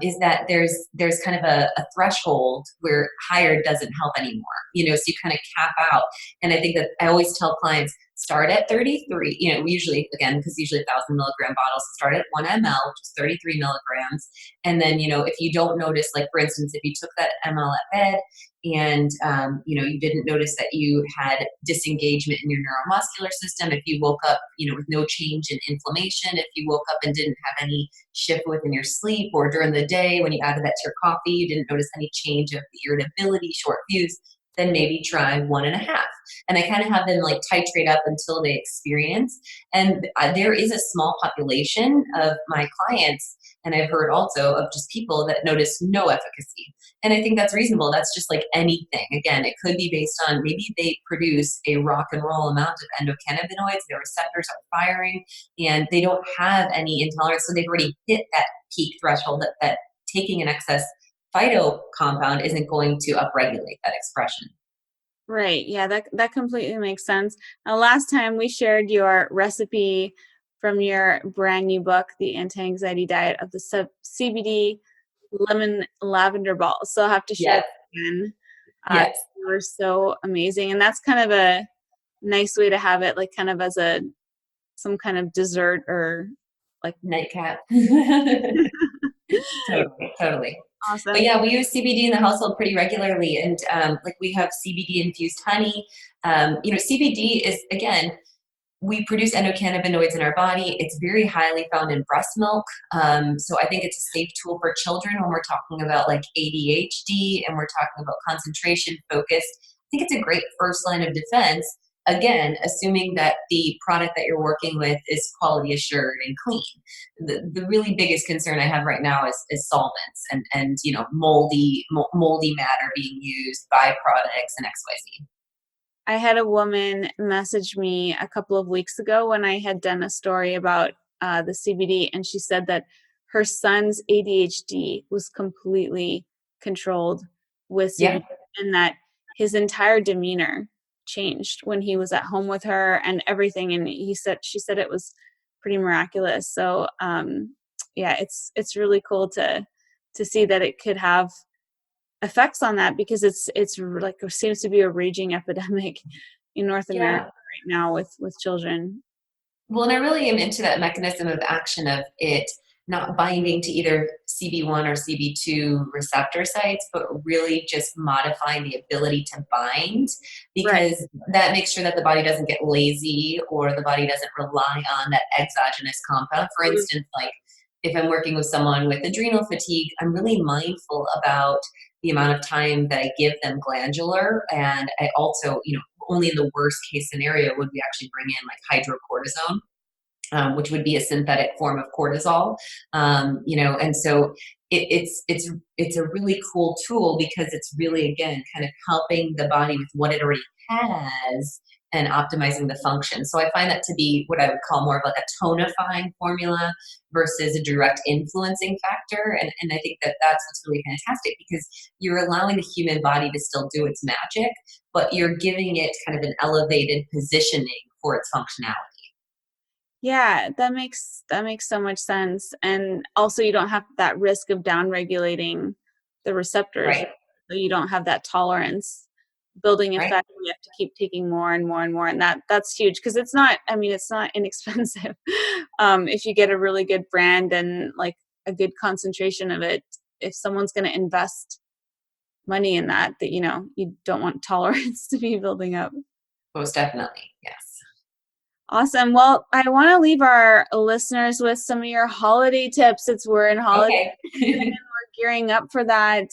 Is that there's kind of a threshold where higher doesn't help anymore, so you kind of cap out. And I think that I always tell clients, start at 33, usually, again, because usually 1,000 milligram bottles start at 1 ml, which is 33 milligrams. And then, if you don't notice, like for instance, if you took that ml at bed and, you didn't notice that you had disengagement in your neuromuscular system, if you woke up, with no change in inflammation, if you woke up and didn't have any shift within your sleep, or during the day when you added that to your coffee, you didn't notice any change of the irritability, short fuse, then maybe try 1.5. And I kind of have them like titrate up until they experience. And there is a small population of my clients, and I've heard also of just people that notice no efficacy. And I think that's reasonable. That's just like anything. Again, it could be based on maybe they produce a rock and roll amount of endocannabinoids, their receptors are firing, and they don't have any intolerance. So they've already hit that peak threshold that taking an excess phyto compound isn't going to upregulate that expression. Right. Yeah, that completely makes sense. Last time we shared your recipe from your brand new book, The Anti-Anxiety Diet of the CBD Lemon Lavender Balls. So I'll have to share Yes. that again. Yes. They were so amazing. And that's kind of a nice way to have it, like kind of as some kind of dessert or like Nightcap. Totally. But awesome. yeah, we use CBD in the household pretty regularly, and like we have CBD infused honey. CBD is, again, we produce endocannabinoids in our body. It's very highly found in breast milk. So I think it's a safe tool for children when we're talking about like ADHD and we're talking about concentration focus. I think it's a great first line of defense. Again, assuming that the product that you're working with is quality assured and clean. The really biggest concern I have right now is solvents and moldy matter being used, byproducts, and XYZ. I had a woman message me a couple of weeks ago when I had done a story about the CBD, and she said that her son's ADHD was completely controlled with Yeah. CBD, and that his entire demeanor changed when he was at home with her and everything. And she said it was pretty miraculous. So yeah, it's really cool to see that it could have effects on that, because it's like it seems to be a raging epidemic in North America Yeah. right now with children. Well, and I really am into that mechanism of action of it not binding to either CB1 or CB2 receptor sites, but really just modifying the ability to bind, Right. because that makes sure that the body doesn't get lazy or the body doesn't rely on that exogenous compound. For instance, like if I'm working with someone with adrenal fatigue, I'm really mindful about the amount of time that I give them glandular. And I also, only in the worst case scenario would we actually bring in like hydrocortisone, which would be a synthetic form of cortisol. And so it's a really cool tool because it's really, again, kind of helping the body with what it already has and optimizing the function. So I find that to be what I would call more of like a tonifying formula versus a direct influencing factor. And I think that that's what's really fantastic, because you're allowing the human body to still do its magic, but you're giving it kind of an elevated positioning for its functionality. Yeah, that makes so much sense. And also you don't have that risk of downregulating the receptors. Right. So you don't have that tolerance building Right. effect. You have to keep taking more and more and more. And that's huge, because it's not inexpensive. If you get a really good brand and like a good concentration of it, if someone's going to invest money in that, you don't want tolerance to be building up. Most definitely. Yes. Awesome. Well, I want to leave our listeners with some of your holiday tips. We're in holiday Okay. season and we're gearing up for that.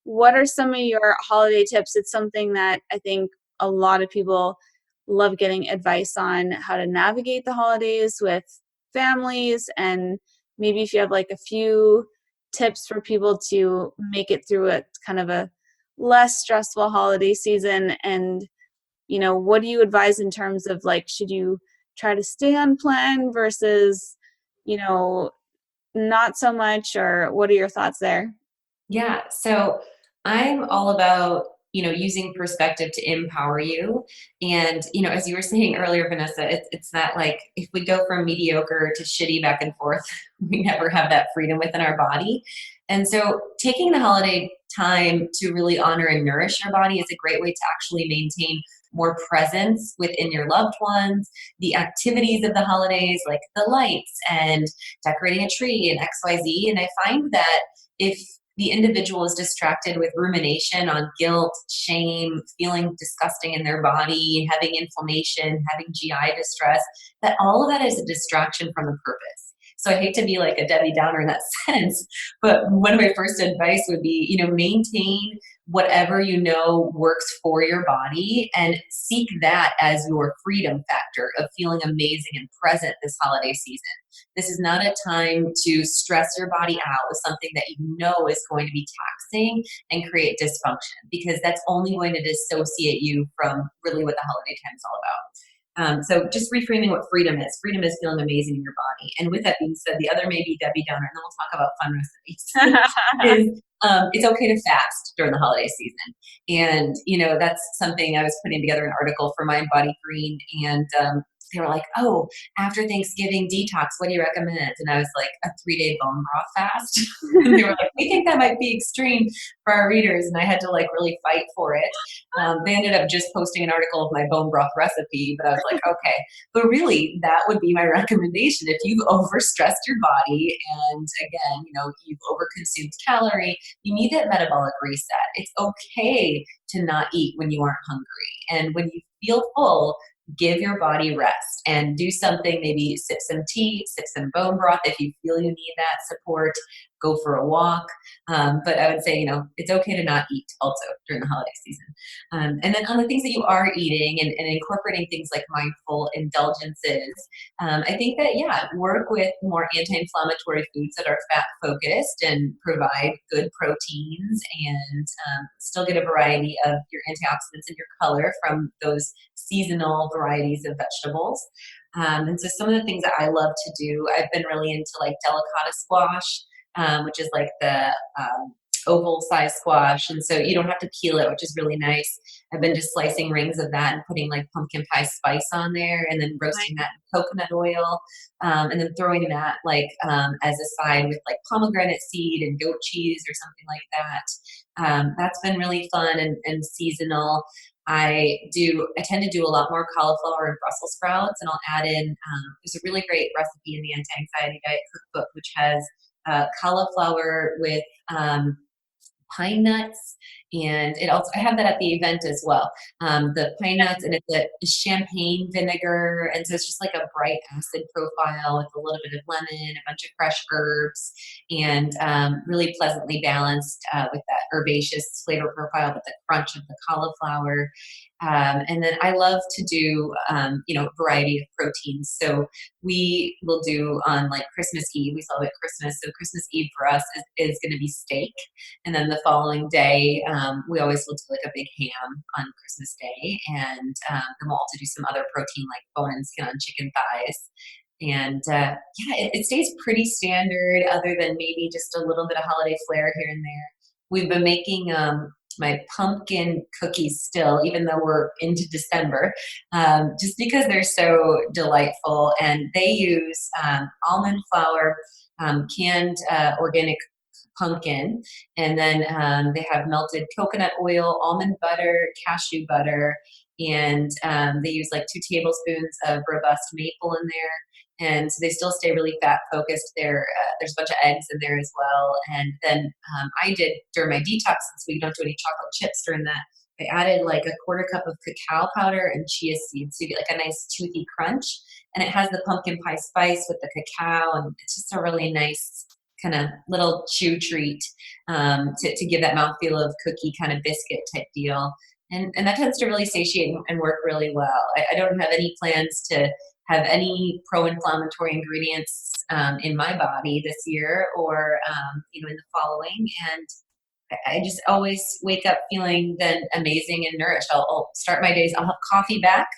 What are some of your holiday tips? It's something that I think a lot of people love getting advice on, how to navigate the holidays with families, and maybe if you have like a few tips for people to make it through a kind of a less stressful holiday season. And what do you advise in terms of like, should you try to stay on plan versus, you know, not so much, or what are your thoughts there? Yeah. So I'm all about, using perspective to empower you. And, as you were saying earlier, Vanessa, it's that like if we go from mediocre to shitty back and forth, we never have that freedom within our body. And so taking the holiday time to really honor and nourish your body is a great way to actually maintain more presence within your loved ones, the activities of the holidays, like the lights and decorating a tree and XYZ. And I find that if the individual is distracted with rumination on guilt, shame, feeling disgusting in their body, having inflammation, having GI distress, that all of that is a distraction from the purpose. So I hate to be like a Debbie Downer in that sense, but one of my first advice would be, maintain whatever works for your body and seek that as your freedom factor of feeling amazing and present this holiday season. This is not a time to stress your body out with something that you know is going to be taxing and create dysfunction, because that's only going to dissociate you from really what the holiday time is all about. So just reframing what freedom is. Freedom is feeling amazing in your body. And with that being said, the other maybe Debbie Downer, and then we'll talk about fun recipes, is it's okay to fast during the holiday season. And, that's something I was putting together an article for Mind Body Green. And they were like, oh, after Thanksgiving detox, what do you recommend? And I was like, a 3-day bone broth fast. And they were like, we think that might be extreme for our readers. And I had to like really fight for it. They ended up just posting an article of my bone broth recipe, but I was like, okay. But really, that would be my recommendation. If you've overstressed your body and again, you've overconsumed calorie, you need that metabolic reset. It's okay to not eat when you aren't hungry. And when you feel full, give your body rest and do something, maybe sip some tea, sip some bone broth if you feel you need that support, go for a walk. But I would say, it's okay to not eat also during the holiday season. And then on the things that you are eating and incorporating things like mindful indulgences, I think that, yeah, work with more anti-inflammatory foods that are fat focused and provide good proteins and still get a variety of your antioxidants and your color from those seasonal varieties of vegetables. And so some of the things that I love to do, I've been really into like delicata squash, which is like the oval size squash. And so you don't have to peel it, which is really nice. I've been just slicing rings of that and putting like pumpkin pie spice on there and then roasting that in coconut oil. And then throwing that like as a side with like pomegranate seed and goat cheese or something like that. That's been really fun and seasonal. I tend to do a lot more cauliflower and Brussels sprouts, and I'll add in, there's a really great recipe in the Anti-Anxiety Diet Cookbook, which has cauliflower with pine nuts, and I have that at the event as well. The pine nuts, and it's a champagne vinegar, and so it's just like a bright acid profile with a little bit of lemon, a bunch of fresh herbs, and really pleasantly balanced with that herbaceous flavor profile with the crunch of the cauliflower. And then I love to do, variety of proteins. So we will do on like Christmas Eve, we celebrate Christmas. So Christmas Eve for us is going to be steak. And then the following day, we always will do like a big ham on Christmas Day. And then we'll also do some other protein like bone and skin on chicken thighs. And it stays pretty standard other than maybe just a little bit of holiday flair here and there. We've been making my pumpkin cookies still, even though we're into December, just because they're so delightful. And they use almond flour, canned organic pumpkin, and then they have melted coconut oil, almond butter, cashew butter, and they use like 2 tablespoons of robust maple in there. And so they still stay really fat focused. There's a bunch of eggs in there as well. And then I did during my detox, since we don't do any chocolate chips during that, I added like a quarter cup of cacao powder and chia seeds. So you get like a nice toothy crunch. And it has the pumpkin pie spice with the cacao. And it's just a really nice kind of little chew treat to give that mouthfeel of cookie kind of biscuit type deal. And that tends to really satiate and work really well. I don't have any plans to have any pro-inflammatory ingredients in my body this year or in the following. And I just always wake up feeling then amazing and nourished. I'll start my days. I'll have coffee back.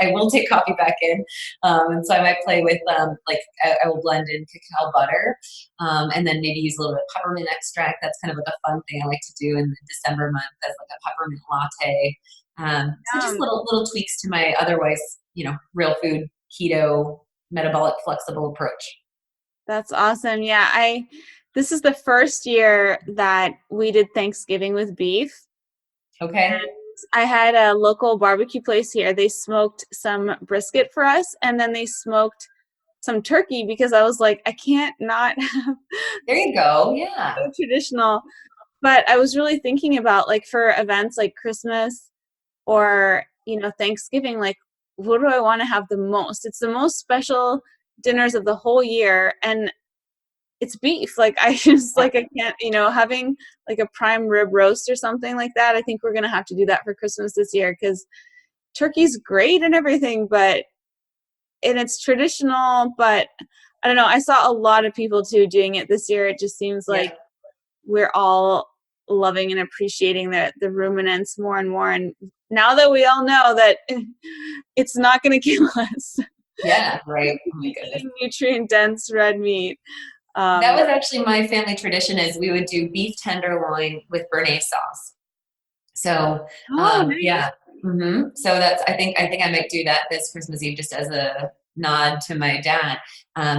I will take coffee back in, and so I might play with I will blend in cacao butter, and then maybe use a little bit of peppermint extract. That's kind of like a fun thing I like to do in the December month as like a peppermint latte. So just little tweaks to my otherwise real food keto metabolic flexible approach. That's awesome. Yeah, this is the first year that we did Thanksgiving with beef. Okay. And I had a local barbecue place here. They smoked some brisket for us, and then they smoked some turkey because I was like, I can't not have. There you go. Yeah. So traditional. But I was really thinking about like for events like Christmas or Thanksgiving, like what do I want to have the most? It's the most special dinners of the whole year, and it's beef. Like I just like I can't, having like a prime rib roast or something like that. I think we're gonna have to do that for Christmas this year because turkey's great and everything, and it's traditional. But I don't know. I saw a lot of people too doing it this year. It just seems like we're all loving and appreciating the ruminants more and more. And now that we all know that it's not going to kill us. Yeah, right. Oh my goodness. Nutrient dense red meat. That was actually my family tradition is we would do beef tenderloin with béarnaise sauce. So, nice. yeah. So I think I might do that this Christmas Eve just as a nod to my dad.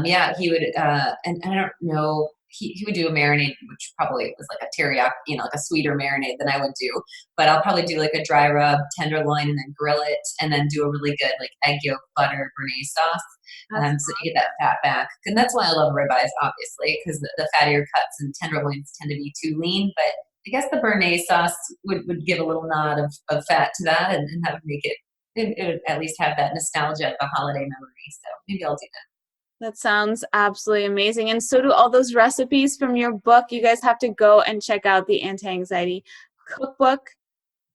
Yeah, he would, and I don't know, he would do a marinade, which probably was like a teriyaki, like a sweeter marinade than I would do. But I'll probably do like a dry rub tenderloin and then grill it and then do a really good like egg yolk butter béarnaise sauce. So you get that fat back. And that's why I love ribeyes, obviously, because the fattier cuts and tenderloins tend to be too lean. But I guess the béarnaise sauce would give a little nod of fat to that and that would make it it would at least have that nostalgia of the holiday memory. So maybe I'll do that. That sounds absolutely amazing. And so do all those recipes from your book. You guys have to go and check out the anti-anxiety cookbook.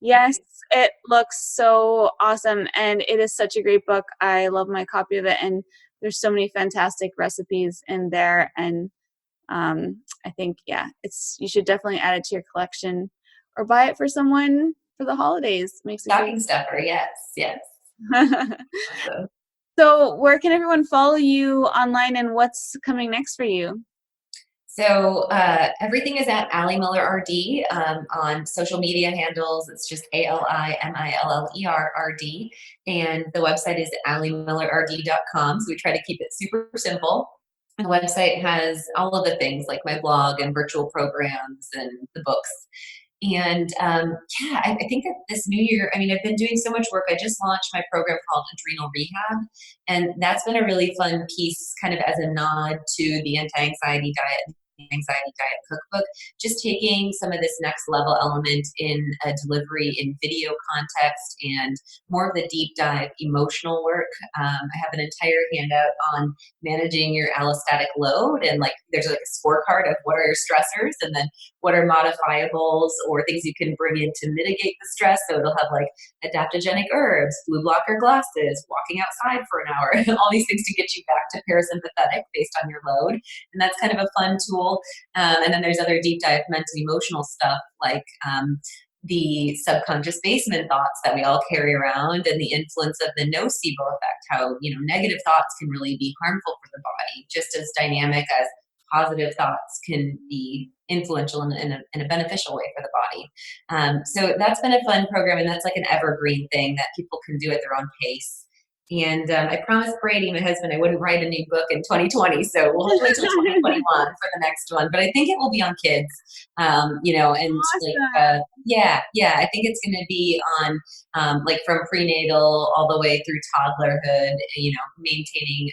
Yes, it looks so awesome. And it is such a great book. I love my copy of it. And there's so many fantastic recipes in there. And I think, you should definitely add it to your collection or buy it for someone for the holidays. Makes a Stocking stuffer, yes. Awesome. So where can everyone follow you online and what's coming next for you? So everything is at Ali Miller RD on social media handles. It's just ALIMILLERRD. And the website is alimillerrd.com. So we try to keep it super simple. The website has all of the things like my blog and virtual programs and the books. And I think that this new year, I've been doing so much work. I just launched my program called Adrenal Rehab. And that's been a really fun piece, kind of as a nod to the anti-anxiety diet cookbook, just taking some of this next level element in a delivery in video context and more of the deep dive emotional work. I have an entire handout on managing your allostatic load, and there's a scorecard of what are your stressors and then what are modifiables or things you can bring in to mitigate the stress. So it'll have adaptogenic herbs, blue blocker glasses, walking outside for an hour, all these things to get you back to parasympathetic based on your load. And that's kind of a fun tool. And then there's other deep dive mental emotional stuff the subconscious basement thoughts that we all carry around and the influence of the nocebo effect, how negative thoughts can really be harmful for the body, just as dynamic as positive thoughts can be influential in a beneficial way for the body. So that's been a fun program, and that's like an evergreen thing that people can do at their own pace. And I promised Brady, my husband, I wouldn't write a new book in 2020. So we'll wait till 2021 for the next one. But I think it will be on kids, and Awesome. I think it's going to be on from prenatal all the way through toddlerhood, maintaining,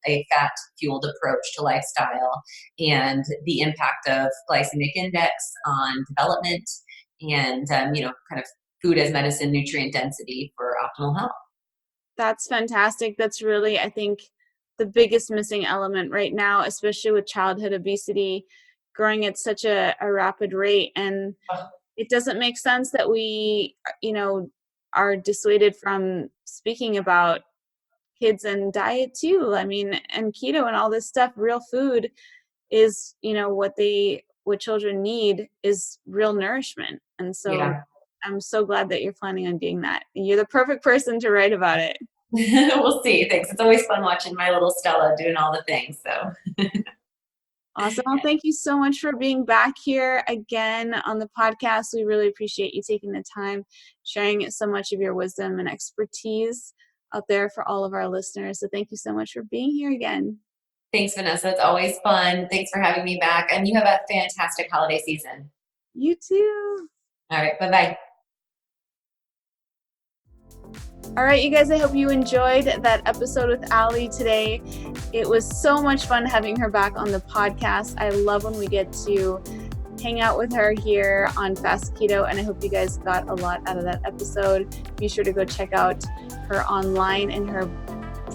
a fat fueled approach to lifestyle and the impact of glycemic index on development and, kind of food as medicine, nutrient density for optimal health. That's fantastic. That's really, I think, the biggest missing element right now, especially with childhood obesity growing at such a rapid rate. And it doesn't make sense that we, are dissuaded from speaking about kids and diet too. And keto and all this stuff. Real food is, what children need is real nourishment. And so I'm so glad that you're planning on doing that. You're the perfect person to write about it. We'll see. Thanks. It's always fun watching my little Stella doing all the things. So awesome. Well, thank you so much for being back here again on the podcast. We really appreciate you taking the time, sharing so much of your wisdom and expertise out there for all of our listeners. So thank you so much for being here again. Thanks, Vanessa. It's always fun. Thanks for having me back. And you have a fantastic holiday season. You too. All right. Bye-bye. All right, you guys, I hope you enjoyed that episode with Ali today. It was so much fun having her back on the podcast. I love when we get to hang out with her here on Fast Keto, and I hope you guys got a lot out of that episode. Be sure to go check out her online and her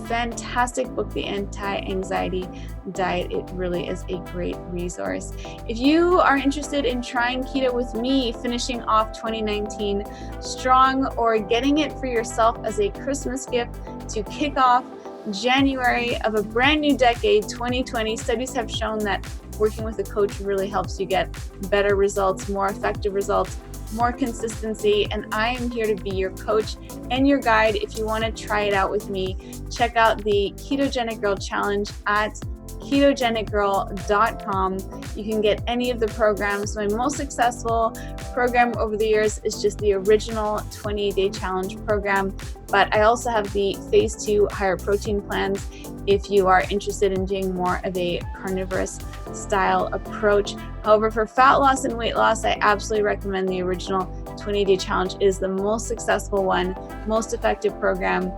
fantastic book, The Anti-Anxiety Diet. It really is a great resource. If you are interested in trying keto with me, finishing off 2019 strong, or getting it for yourself as a Christmas gift to kick off January of a brand new decade, 2020, studies have shown that working with a coach really helps you get better results, more effective results, more consistency, and I am here to be your coach and your guide. If you want to try it out with me, check out the Ketogenic Girl Challenge at ketogenicgirl.com. You can get any of the programs. My most successful program over the years is just the original 28-day challenge program, but I also have the phase 2 higher protein plans if you are interested in doing more of a carnivorous style approach. However, for fat loss and weight loss, I absolutely recommend the original 20-day challenge. It is the most successful one, most effective program.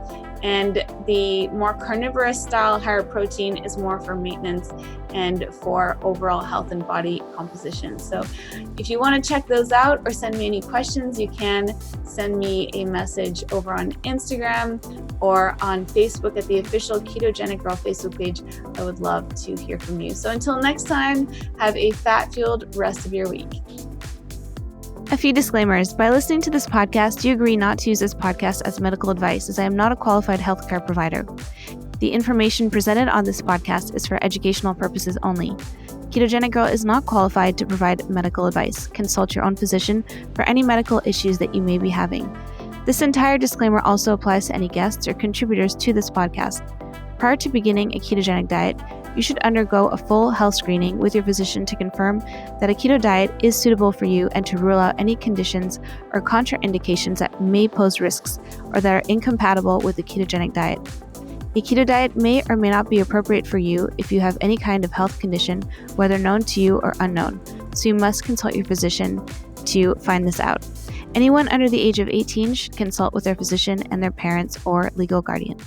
And the more carnivorous style, higher protein, is more for maintenance and for overall health and body composition. So if you want to check those out or send me any questions, you can send me a message over on Instagram or on Facebook at the official Ketogenic Girl Facebook page. I would love to hear from you. So until next time, have a fat-fueled rest of your week. A few disclaimers. By listening to this podcast, you agree not to use this podcast as medical advice, as I am not a qualified healthcare provider. The information presented on this podcast is for educational purposes only. Ketogenic Girl is not qualified to provide medical advice. Consult your own physician for any medical issues that you may be having. This entire disclaimer also applies to any guests or contributors to this podcast. Prior to beginning a ketogenic diet, you should undergo a full health screening with your physician to confirm that a keto diet is suitable for you and to rule out any conditions or contraindications that may pose risks or that are incompatible with the ketogenic diet. A keto diet may or may not be appropriate for you if you have any kind of health condition, whether known to you or unknown, so you must consult your physician to find this out. Anyone under the age of 18 should consult with their physician and their parents or legal guardian.